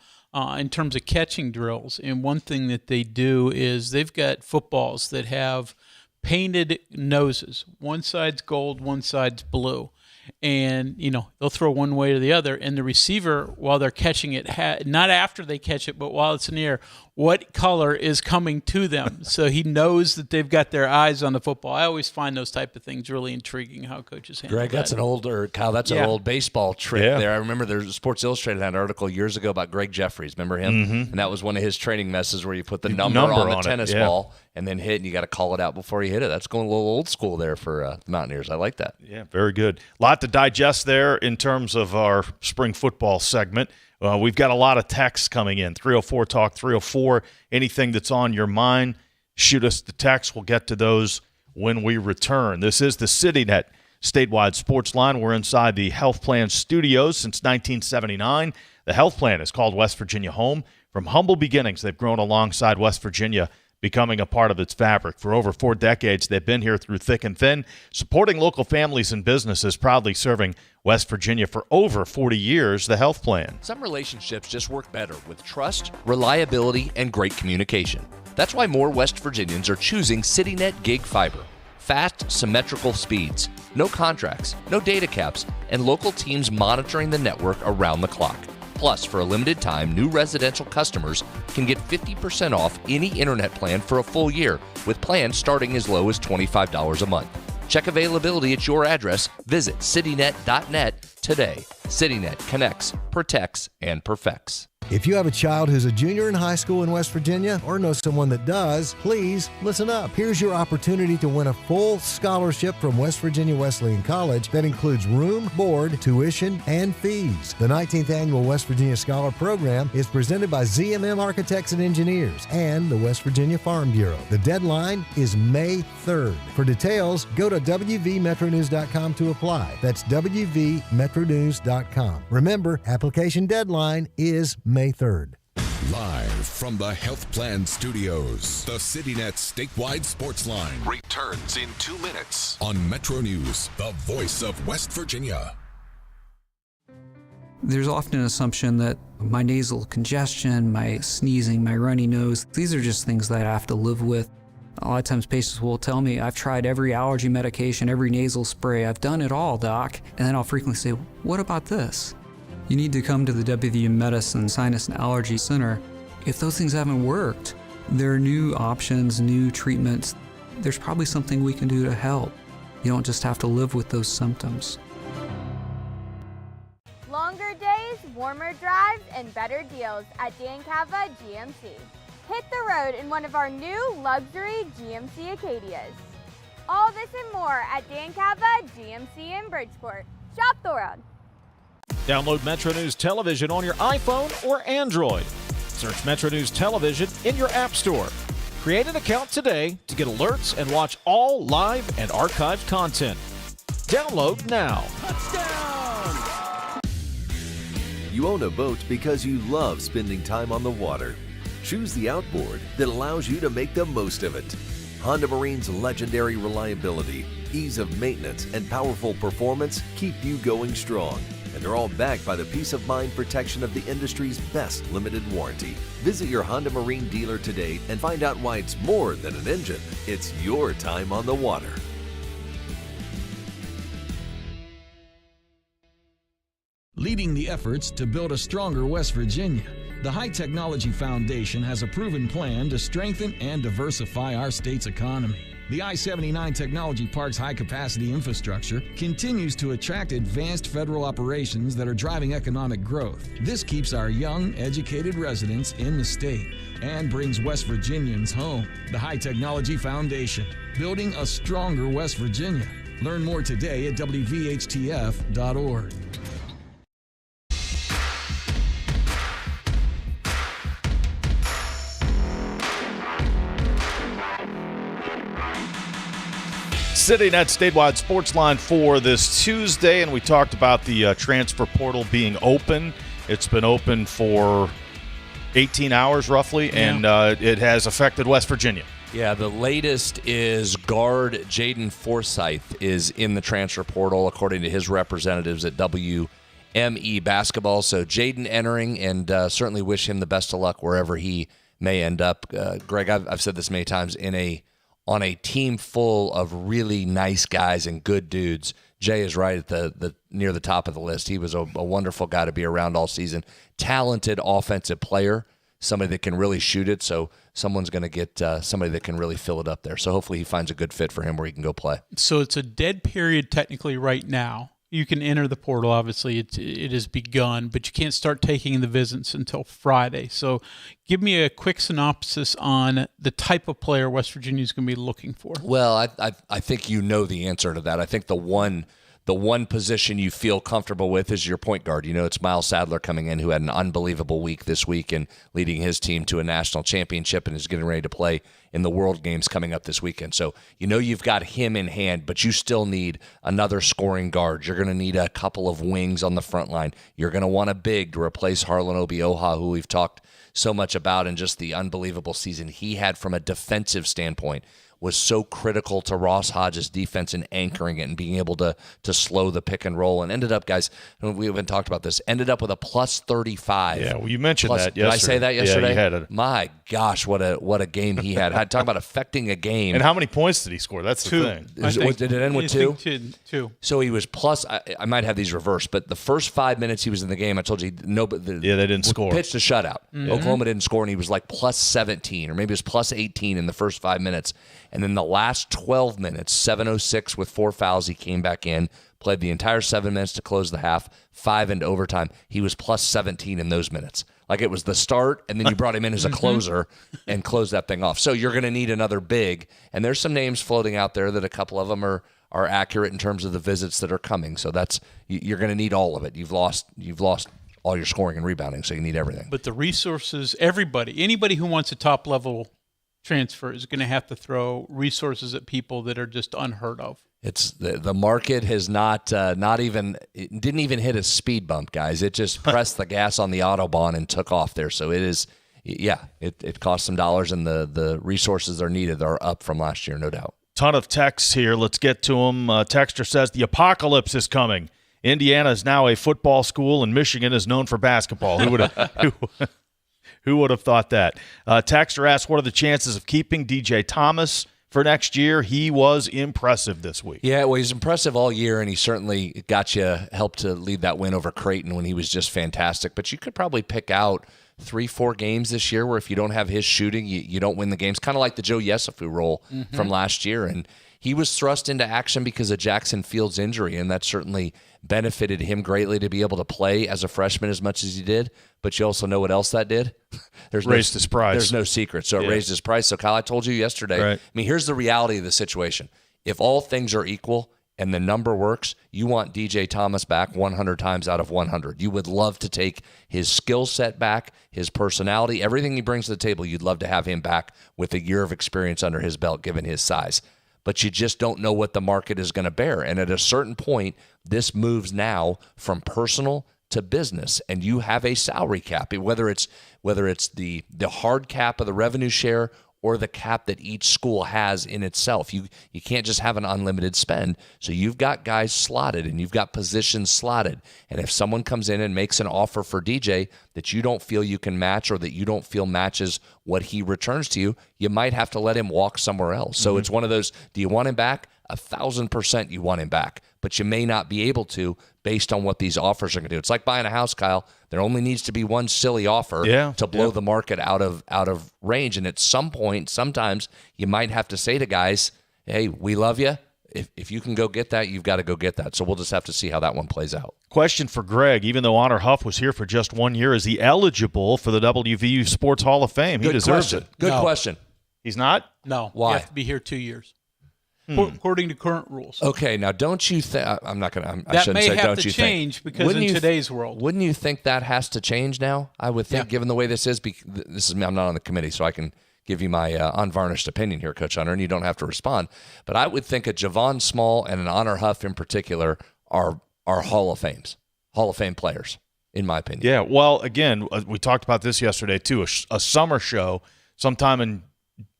Speaker 14: in terms of catching drills. And one thing that they do is they've got footballs that have painted noses. One side's gold, one side's blue. And, they'll throw one way or the other. And the receiver, while they're catching it, not after they catch it, but while it's in the air, what color is coming to them? So he knows that they've got their eyes on the football. I always find those type of things really intriguing, how coaches handle
Speaker 2: Greg,
Speaker 14: that.
Speaker 2: that's Kyle, that's an old baseball trick there. I remember there's Sports Illustrated had an article years ago about Greg Jeffries. Remember him?
Speaker 13: Mm-hmm.
Speaker 2: And that was one of his training messes where you put the number on the tennis ball and then hit, and you got to call it out before you hit it. That's going a little old school there for Mountaineers. I like that.
Speaker 13: Yeah, very good. A lot to digest there in terms of our spring football segment. We've got a lot of texts coming in. 304 Talk 304. Anything that's on your mind, shoot us the text. We'll get to those when we return. This is the CityNet statewide sports line. We're inside the Health Plan Studios since 1979. The Health Plan is called West Virginia home. From humble beginnings, they've grown alongside West Virginia, becoming a part of its fabric. For over 4 decades, they've been here through thick and thin, supporting local families and businesses, proudly serving West Virginia for over 40 years. The Health Plan.
Speaker 2: Some relationships just work better with trust, reliability, and great communication. That's why more West Virginians are choosing CityNet Gig Fiber. Fast, symmetrical speeds, no contracts, no data caps, and local teams monitoring the network around the clock. Plus, for a limited time, new residential customers can get 50% off any internet plan for a full year, with plans starting as low as $25 a month. Check availability at your address. Visit citynet.net today. CityNet connects, protects, and perfects.
Speaker 1: If you have a child who's a junior in high school in West Virginia or know someone that does, please listen up. Here's your opportunity to win a full scholarship from West Virginia Wesleyan College that includes room, board, tuition, and fees. The 19th Annual West Virginia Scholar Program is presented by ZMM Architects and Engineers and the West Virginia Farm Bureau. The deadline is May 3rd. For details, go to WVMetroNews.com to apply. That's WVMetroNews.com. Remember, application deadline is May 3rd.
Speaker 12: Live from the Health Plan Studios, the CityNet statewide sports line returns in 2 minutes on Metro News, the voice of West Virginia.
Speaker 22: There's often an assumption that my nasal congestion, my sneezing, my runny nose, these are just things that I have to live with. A lot of times patients will tell me, I've tried every allergy medication, every nasal spray, I've done it all, doc. And then I'll frequently say, what about this? You need to come to the WVU Medicine Sinus and Allergy Center. If those things haven't worked, there are new options, new treatments. There's probably something we can do to help. You don't just have to live with those symptoms.
Speaker 17: Longer days, warmer drives, and better deals at Dan Cava GMC. Hit the road in one of our new luxury GMC Acadias. All this and more at Dan Cava GMC in Bridgeport. Shop the world.
Speaker 6: Download Metro News Television on your iPhone or Android. Search Metro News Television in your app store. Create an account today to get alerts and watch all live and archived content. Download now.
Speaker 23: You own a boat because you love spending time on the water.
Speaker 4: Choose the outboard that allows you to make the most of it. Honda Marine's legendary reliability, ease of maintenance, and powerful performance keep you going strong. And they're all backed by the peace of mind protection of the industry's best limited warranty. Visit your Honda Marine dealer today and find out why it's more than an engine. It's your time on the water.
Speaker 5: Leading the efforts to build a stronger West Virginia, the High Technology Foundation has a proven plan to strengthen and diversify our state's economy. The I-79 Technology Park's high-capacity infrastructure continues to attract advanced federal operations that are driving economic growth. This keeps our young, educated residents in the state and brings West Virginians home. The High Technology Foundation, building a stronger West Virginia. Learn more today at WVHTF.org.
Speaker 13: Sitting at Statewide Sports Line for this Tuesday, and we talked about the transfer portal being open. It's been open for 18 hours roughly, and it has affected West Virginia.
Speaker 2: Yeah, the latest is guard Jaden Forsyth is in the transfer portal, according to his representatives at WME Basketball. So Jaden entering, and certainly wish him the best of luck wherever he may end up. Greg, I've said this many times, on a team full of really nice guys and good dudes, Jay is right at the near the top of the list. He was a wonderful guy to be around all season. Talented offensive player, somebody that can really shoot it. So someone's going to get somebody that can really fill it up there. So hopefully he finds a good fit for him where he can go play.
Speaker 14: So it's a dead period technically right now. You can enter the portal, obviously. It has begun, but you can't start taking the visits until Friday. So give me a quick synopsis on the type of player West Virginia is going to be looking for.
Speaker 2: Well, I think you know the answer to that. I think the one position you feel comfortable with is your point guard. You know, it's Miles Sadler coming in, who had an unbelievable week this week and leading his team to a national championship and is getting ready to play in the World Games coming up this weekend. So you know you've got him in hand, but you still need another scoring guard. You're going to need a couple of wings on the front line. You're going to want a big to replace Harlan Obioha, who we've talked so much about, and just the unbelievable season he had from a defensive standpoint was so critical to Ross Hodges' defense and anchoring it and being able to slow the pick and roll, and ended up, guys, we haven't talked about this, ended up with a plus 35.
Speaker 13: Yeah, well, you mentioned that yesterday.
Speaker 2: Did I say that yesterday?
Speaker 13: Yeah, you had it.
Speaker 2: My gosh, what a game he had. I talk about affecting a game.
Speaker 13: And how many points did he score? That's the thing.
Speaker 2: Did it end with two?
Speaker 14: Two.
Speaker 2: So he was plus, I might have these reversed, but the first 5 minutes he was in the game, I told you, they
Speaker 13: didn't score.
Speaker 2: Pitched a shutout.
Speaker 14: Mm-hmm.
Speaker 2: Oklahoma didn't score, and he was like plus 17, or maybe it was plus 18 in the first 5 minutes. And then the last 12 minutes, 7:06 with 4 fouls, he came back in, played the entire 7 minutes to close the half, 5 into overtime. He was plus 17 in those minutes. Like it was the start, and then you brought him in as a closer and closed that thing off. So you're going to need another big, and there's some names floating out there that a couple of them are accurate in terms of the visits that are coming. So you're going to need all of it. You've lost all your scoring and rebounding, so you need everything.
Speaker 14: But the resources, anybody who wants a top-level transfer is going to have to throw resources at people that are just unheard of.
Speaker 2: It's the market has didn't even hit a speed bump, guys. It just pressed the gas on the Autobahn and took off there. So it is, it costs some dollars, and the resources that are needed are up from last year, no doubt.
Speaker 13: Ton of texts here. Let's get to them. Texter says the apocalypse is coming. Indiana is now a football school, and Michigan is known for basketball. Who would have thought that? Texter asks, what are the chances of keeping DJ Thomas for next year? He was impressive this week.
Speaker 2: Yeah, well, he's impressive all year, and he certainly helped to lead that win over Creighton when he was just fantastic. But you could probably pick out 3-4 games this year where if you don't have his shooting, you don't win the games. Kind of like the Joe Yesufu role from last year. And he was thrust into action because of Jackson Fields' injury, and that certainly benefited him greatly to be able to play as a freshman as much as he did. But you also know what else that did?
Speaker 13: Raised his price.
Speaker 2: There's no secret. So it raised his price. So, Kyle, I told you yesterday,
Speaker 13: right.
Speaker 2: I mean, here's the reality of the situation. If all things are equal and the number works, you want DJ Thomas back 100 times out of 100. You would love to take his skill set back, his personality, everything he brings to the table. You'd love to have him back with a year of experience under his belt, given his size. But you just don't know what the market is going to bear. And at a certain point, this moves now from personal to business and you have a salary cap, whether it's the hard cap of the revenue share or the cap that each school has in itself. You can't just have an unlimited spend. So you've got guys slotted and you've got positions slotted. And if someone comes in and makes an offer for DJ that you don't feel you can match or that you don't feel matches what he returns to you, you might have to let him walk somewhere else. So it's one of those, do you want him back? 1,000% you want him back, but you may not be able to based on what these offers are going to do. It's like buying a house, Kyle. There only needs to be one silly offer to blow the market out of range. And at some point, sometimes you might have to say to guys, hey, we love you. If you can go get that, you've got to go get that. So we'll just have to see how that one plays out.
Speaker 13: Question for Greg. Even though Honor Huff was here for just 1 year, is he eligible for the WVU Sports Hall of Fame? He deserves it.
Speaker 2: Good question.
Speaker 13: He's not?
Speaker 14: No.
Speaker 2: Why?
Speaker 14: You have to be here 2 years. According to current rules.
Speaker 2: Okay, now don't you think I'm not going to?
Speaker 14: That may have to change because in today's world,
Speaker 2: wouldn't you think that has to change now? I would think, given the way this is. I'm not on the committee, so I can give you my unvarnished opinion here, Coach Hunter, and you don't have to respond. But I would think a Javon Small and an Honor Huff in particular are Hall of Fame players, in my opinion.
Speaker 13: Yeah. Well, again, we talked about this yesterday too. A summer show, sometime in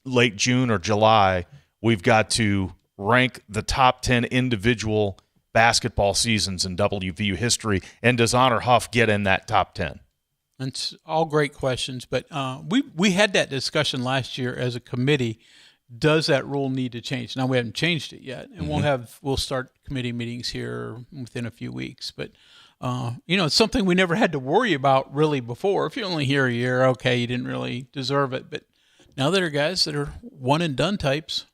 Speaker 13: late June or July, we've got to rank the top 10 individual basketball seasons in WVU history, and does Honor Huff get in that top 10?
Speaker 14: It's all great questions, but we had that discussion last year as a committee. Does that rule need to change? Now, we haven't changed it yet, and we'll start committee meetings here within a few weeks. But it's something we never had to worry about really before. If you're only here a year, okay, you didn't really deserve it. But now there are guys that are one and done types.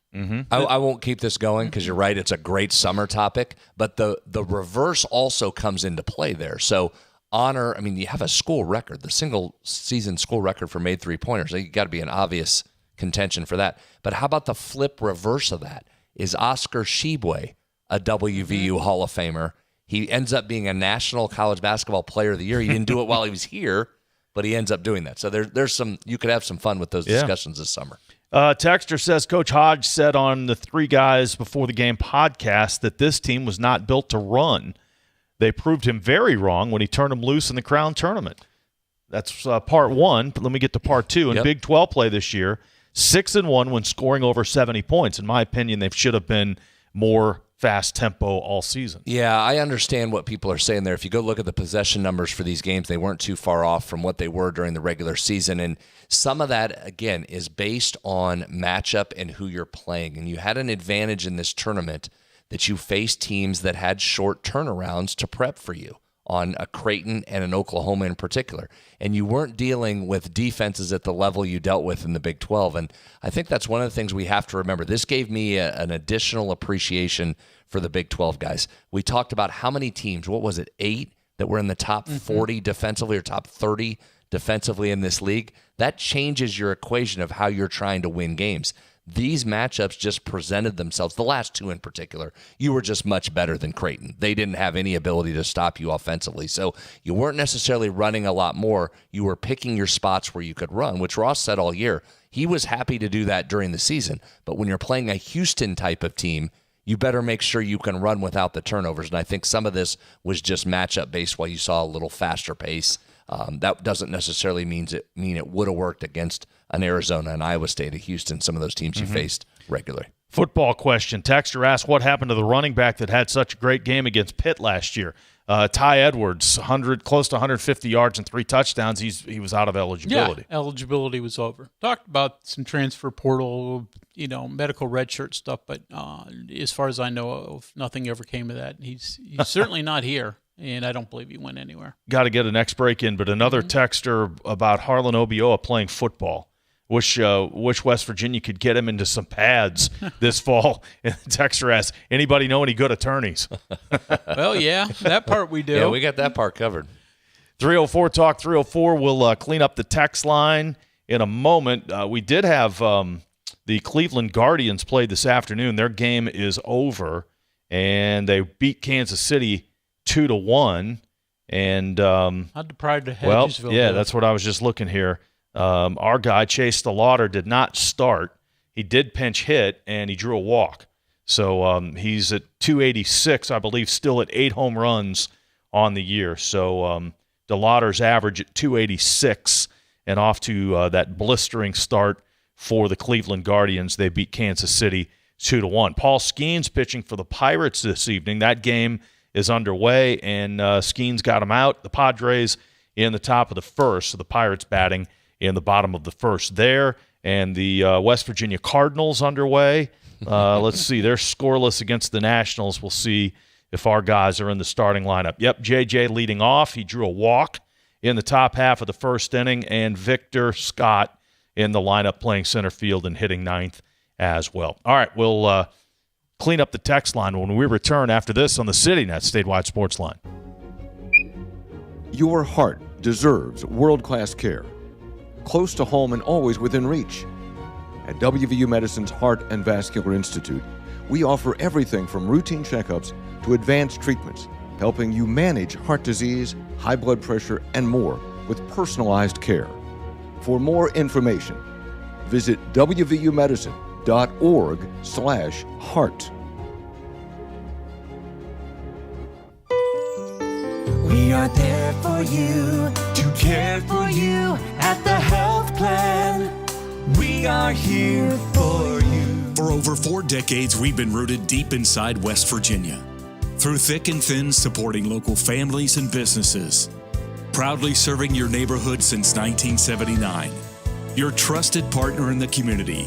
Speaker 2: I won't keep this going because you're right. It's a great summer topic, but the reverse also comes into play there. So Honor, you have a school record, the single season school record for made three-pointers. So you got to be an obvious contention for that. But how about the flip reverse of that? Is Oscar Tshiebwe a WVU Hall of Famer? He ends up being a National College Basketball Player of the Year. He didn't do it while he was here, but he ends up doing that. So there's some, you could have some fun with those discussions this summer.
Speaker 13: Texter says Coach Hodge said on the Three Guys Before the Game podcast that this team was not built to run. They proved him very wrong when he turned him loose in the Crown Tournament. That's part one, but let me get to part two. In Big 12 play this year, 6-1 when scoring over 70 points. In my opinion, they should have been more fast tempo all season.
Speaker 2: Yeah, I understand what people are saying there. If you go look at the possession numbers for these games, they weren't too far off from what they were during the regular season. And some of that, again, is based on matchup and who you're playing. And you had an advantage in this tournament that you faced teams that had short turnarounds to prep for you, on a Creighton and an Oklahoma in particular. And you weren't dealing with defenses at the level you dealt with in the Big 12. And I think that's one of the things we have to remember. This gave me an additional appreciation for the Big 12 guys. We talked about how many teams, what was it, 8 that were in the top 40 defensively or top 30 defensively in this league. That changes your equation of how you're trying to win games. These matchups just presented themselves, the last two in particular. You were just much better than Creighton. They didn't have any ability to stop you offensively. So you weren't necessarily running a lot more. You were picking your spots where you could run, which Ross said all year. He was happy to do that during the season. But when you're playing a Houston type of team, you better make sure you can run without the turnovers. And I think some of this was just matchup based while you saw a little faster pace. That doesn't necessarily mean it would have worked against an Arizona and Iowa State, a Houston, some of those teams you faced regularly.
Speaker 13: Football question. Texter asked what happened to the running back that had such a great game against Pitt last year. Ty Edwards, close to 150 yards and 3 touchdowns. He was out of eligibility.
Speaker 14: Yeah, eligibility was over. Talked about some transfer portal, medical redshirt stuff, but as far as I know of, nothing ever came of that. He's certainly not here. And I don't believe he went anywhere.
Speaker 13: Got to get an next break in, but another texter about Harlan Obioa playing football. Wish West Virginia could get him into some pads this fall. And the texter asks, anybody know any good attorneys?
Speaker 14: Well, yeah, that part we do.
Speaker 2: Yeah, we got that part covered.
Speaker 13: 304 Talk 304. We'll clean up the text line in a moment. We did have the Cleveland Guardians play this afternoon. Their game is over, and they beat Kansas City 2-1, and
Speaker 14: how deprived of
Speaker 13: Hedgesville. Well, yeah, that's what I was just looking here. Our guy Chase DeLauder did not start. He did pinch hit, and he drew a walk. So he's at 286, I believe, still at 8 home runs on the year. So DeLauder's average at 286 and off to that blistering start for the Cleveland Guardians. They beat Kansas City 2-1. Paul Skeens pitching for the Pirates this evening. That game is underway, and Skeens got him out. The Padres in the top of the first, so the Pirates batting in the bottom of the first there. And the West Virginia Cardinals underway. Let's see. They're scoreless against the Nationals. We'll see if our guys are in the starting lineup. Yep, J.J. leading off. He drew a walk in the top half of the first inning, and Victor Scott in the lineup playing center field and hitting ninth as well. All right, we'll clean up the text line when we return after this on the CityNet Statewide Sports Line.
Speaker 7: Your heart deserves world-class care. Close to home and always within reach. At WVU Medicine's Heart and Vascular Institute, we offer everything from routine checkups to advanced treatments, helping you manage heart disease, high blood pressure, and more with personalized care. For more information, visit wvumedicine.org/heart.
Speaker 9: We are there for you, to care for you at the health plan. We are here for you.
Speaker 15: For over 4 decades, we've been rooted deep inside West Virginia. Through thick and thin, supporting local families and businesses. Proudly serving your neighborhood since 1979. Your trusted partner in the community.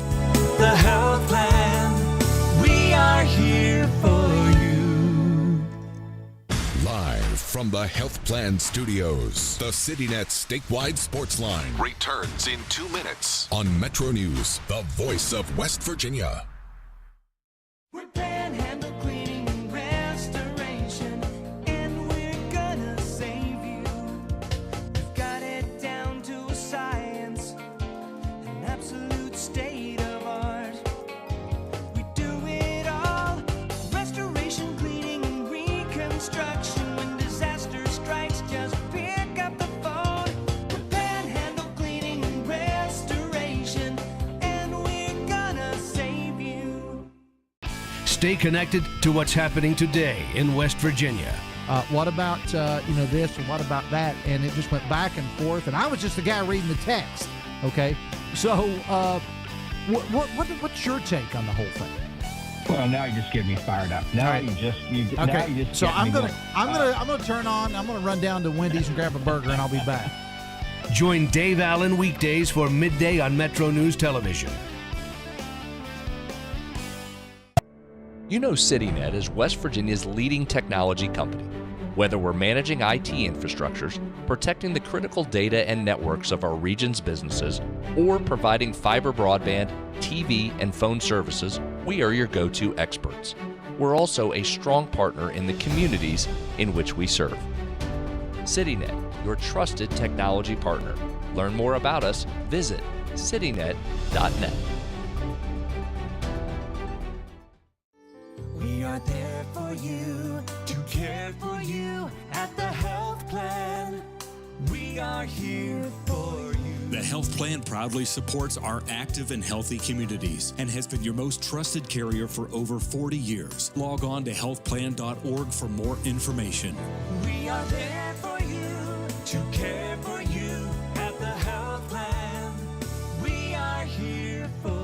Speaker 9: The health plan. We are here for you.
Speaker 12: Live from the Health Plan Studios, the CityNet Statewide Sports Line returns in 2 minutes on Metro News, the voice of West Virginia.
Speaker 9: We're Panhandle Cleaning and Restoration, and we're gonna save you. We've got it down to a science, an absolute state of art. We do it all, restoration, cleaning, and reconstruction. When disaster strikes, just pick up the phone. We're Panhandle Cleaning and Restoration, and we're gonna save you.
Speaker 18: Stay connected to what's happening today in West Virginia.
Speaker 8: What about this and what about that? And it just went back and forth. And I was just the guy reading the text. Okay, so what's your take on the whole thing?
Speaker 23: Well, now you just get me fired up. Now
Speaker 8: Right.
Speaker 23: you just
Speaker 8: So I'm
Speaker 23: get me
Speaker 8: gonna turn on. I'm gonna run down to Wendy's and grab a burger, and I'll be back.
Speaker 18: Join Dave Allen weekdays for midday on Metro News Television.
Speaker 2: You know CityNet is West Virginia's leading technology company. Whether we're managing IT infrastructures, protecting the critical data and networks of our region's businesses, or providing fiber broadband, TV, and phone services, we are your go-to experts. We're also a strong partner in the communities in which we serve. CityNet, your trusted technology partner. Learn more about us, visit citynet.net.
Speaker 9: We are there for you, to care for you at the health plan. We are here for you.
Speaker 15: The Health Plan proudly supports our active and healthy communities and has been your most trusted carrier for over 40 years. Log on to healthplan.org for more information.
Speaker 9: We are there for you, to care for you at the health plan. We are here for you.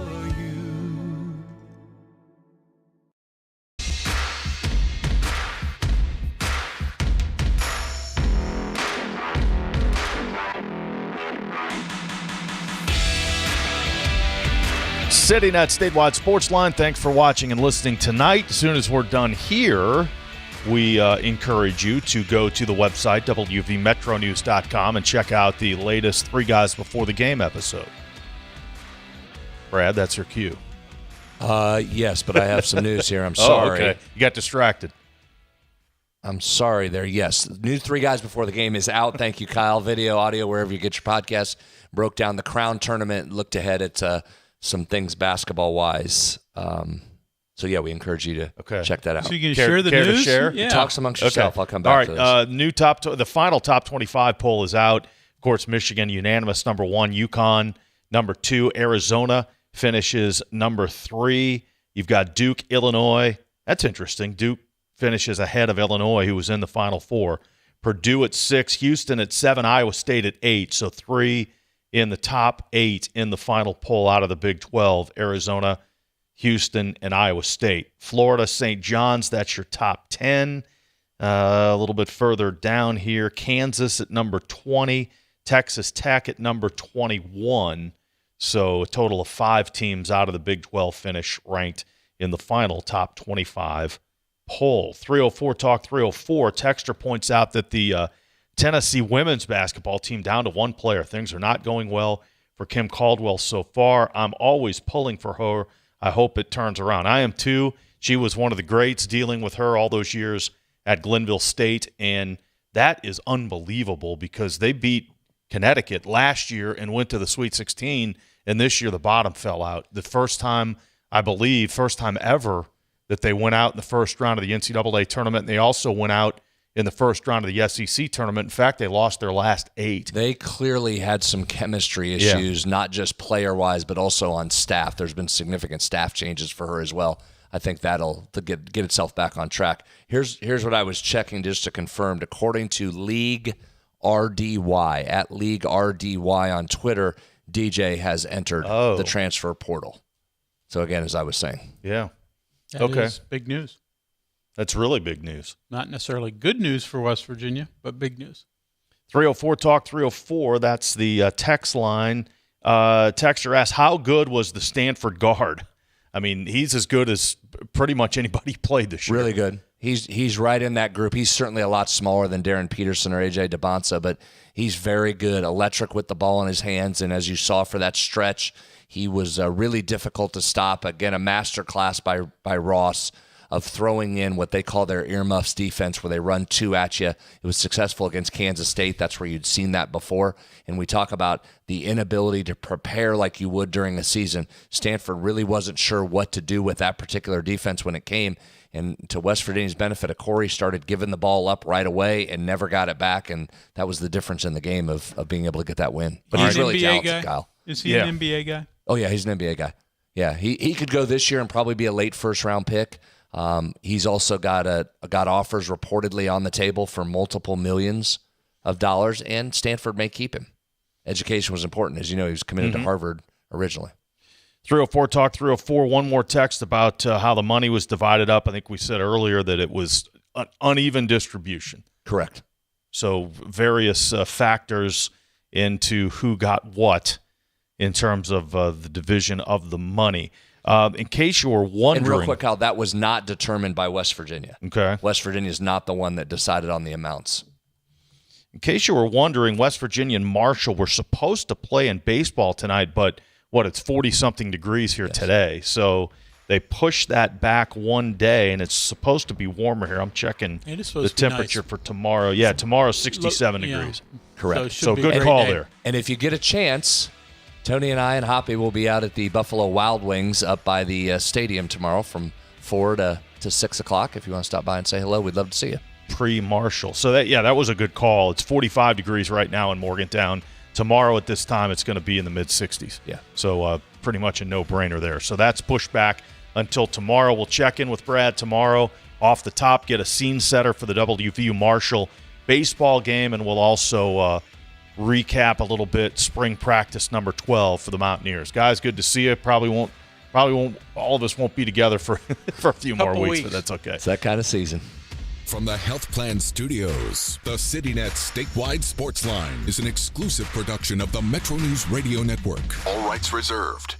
Speaker 13: CityNet Statewide Sports Line. Thanks for watching and listening tonight. As soon as we're done here, we encourage you to go to the website, wvmetronews.com, and check out the latest 3 Guys Before the Game episode. Brad, that's your cue.
Speaker 2: Yes, but I have some news here. I'm sorry.
Speaker 13: Oh, okay. You got distracted.
Speaker 2: I'm sorry there. Yes. New 3 Guys Before the Game is out. Thank you, Kyle. Video, audio, wherever you get your podcasts. Broke down the Crown tournament, looked ahead at some things basketball-wise. So, yeah, we encourage you to check that out.
Speaker 14: So you can share the news?
Speaker 13: To share?
Speaker 14: Yeah.
Speaker 2: Talk amongst yourself. I'll come back to this.
Speaker 13: All right, the final top 25 poll is out. Of course, Michigan unanimous number 1, UConn number 2, Arizona finishes number 3. You've got Duke, Illinois. That's interesting. Duke finishes ahead of Illinois, who was in the Final Four. Purdue at 6, Houston at 7, Iowa State at 8. So 3 in the top 8 in the final poll out of the Big 12, Arizona, Houston, and Iowa State. Florida, St. John's, that's your top 10. A little bit further down here, Kansas at number 20, Texas Tech at number 21. So a total of 5 teams out of the Big 12 finish ranked in the final top 25 poll. 304 Talk 304. Texter points out that the Tennessee women's basketball team down to 1 player. Things are not going well for Kim Caldwell so far. I'm always pulling for her. I hope it turns around. I am too. She was one of the greats, dealing with her all those years at Glenville State, and that is unbelievable because they beat Connecticut last year and went to the Sweet 16, and this year the bottom fell out. The first time, I believe, first time ever that they went out in the first round of the NCAA tournament, and they also went out in the first round of the SEC tournament. In fact, they lost their last 8.
Speaker 2: They clearly had some chemistry issues, not just player-wise, but also on staff. There's been significant staff changes for her as well. I think that'll get itself back on track. Here's what I was checking just to confirm. According to League RDY, at League RDY on Twitter, DJ has entered the transfer portal. So, again, as I was saying.
Speaker 13: Yeah.
Speaker 14: That is big news.
Speaker 13: That's really big news.
Speaker 14: Not necessarily good news for West Virginia, but big news.
Speaker 13: 304 Talk 304, that's the text line. Texter asks, how good was the Stanford guard? I mean, he's as good as pretty much anybody played this year.
Speaker 2: Really good. He's right in that group. He's certainly a lot smaller than Darren Peterson or A.J. DeBonsa, but he's very good, electric with the ball in his hands, and as you saw for that stretch, he was really difficult to stop. Again, a masterclass by Ross of throwing in what they call their earmuffs defense, where they run 2 at you. It was successful against Kansas State. That's where you'd seen that before. And we talk about the inability to prepare like you would during a season. Stanford really wasn't sure what to do with that particular defense when it came. And to West Virginia's benefit, Corey started giving the ball up right away and never got it back. And that was the difference in the game of being able to get that win. But he's really talented, Kyle.
Speaker 14: Is he an NBA guy?
Speaker 2: Oh, yeah, he's an NBA guy. Yeah, he could go this year and probably be a late first-round pick. He's also got offers reportedly on the table for multiple millions of dollars, and Stanford may keep him. Education was important. As you know, he was committed to Harvard originally.
Speaker 13: 304 Talk 304, one more text about how the money was divided up. I think we said earlier that it was an uneven distribution.
Speaker 2: Correct.
Speaker 13: So various factors into who got what in terms of the division of the money. In case you were wondering...
Speaker 2: And real quick, Kyle, that was not determined by West Virginia.
Speaker 13: Okay.
Speaker 2: West Virginia is not the one that decided on the amounts.
Speaker 13: In case you were wondering, West Virginia and Marshall were supposed to play in baseball tonight, but it's 40-something degrees here today. So they pushed that back one day, and it's supposed to be warmer here. I'm checking the temperature for tomorrow. Yeah, tomorrow's 67 degrees.
Speaker 2: Correct.
Speaker 13: So good call there.
Speaker 2: And if you get a chance... Tony and I and Hoppy will be out at the Buffalo Wild Wings up by the stadium tomorrow from 4 to 6 o'clock. If you want to stop by and say hello, we'd love to see you.
Speaker 13: Pre-Marshall. So, that was a good call. It's 45 degrees right now in Morgantown. Tomorrow at this time, it's going to be in the mid-60s.
Speaker 2: Yeah.
Speaker 13: So, pretty much a no-brainer there. So, that's pushed back until tomorrow. We'll check in with Brad tomorrow. Off the top, get a scene setter for the WVU Marshall baseball game, and we'll also recap a little bit spring practice number 12 for the Mountaineers. Guys, good to see you. Probably won't all of us won't be together for a few more weeks, but that's okay.
Speaker 2: It's that kind of season.
Speaker 12: From the Health Plan Studios, the CityNet Statewide Sports Line is an exclusive production of the Metro News Radio Network. All rights reserved.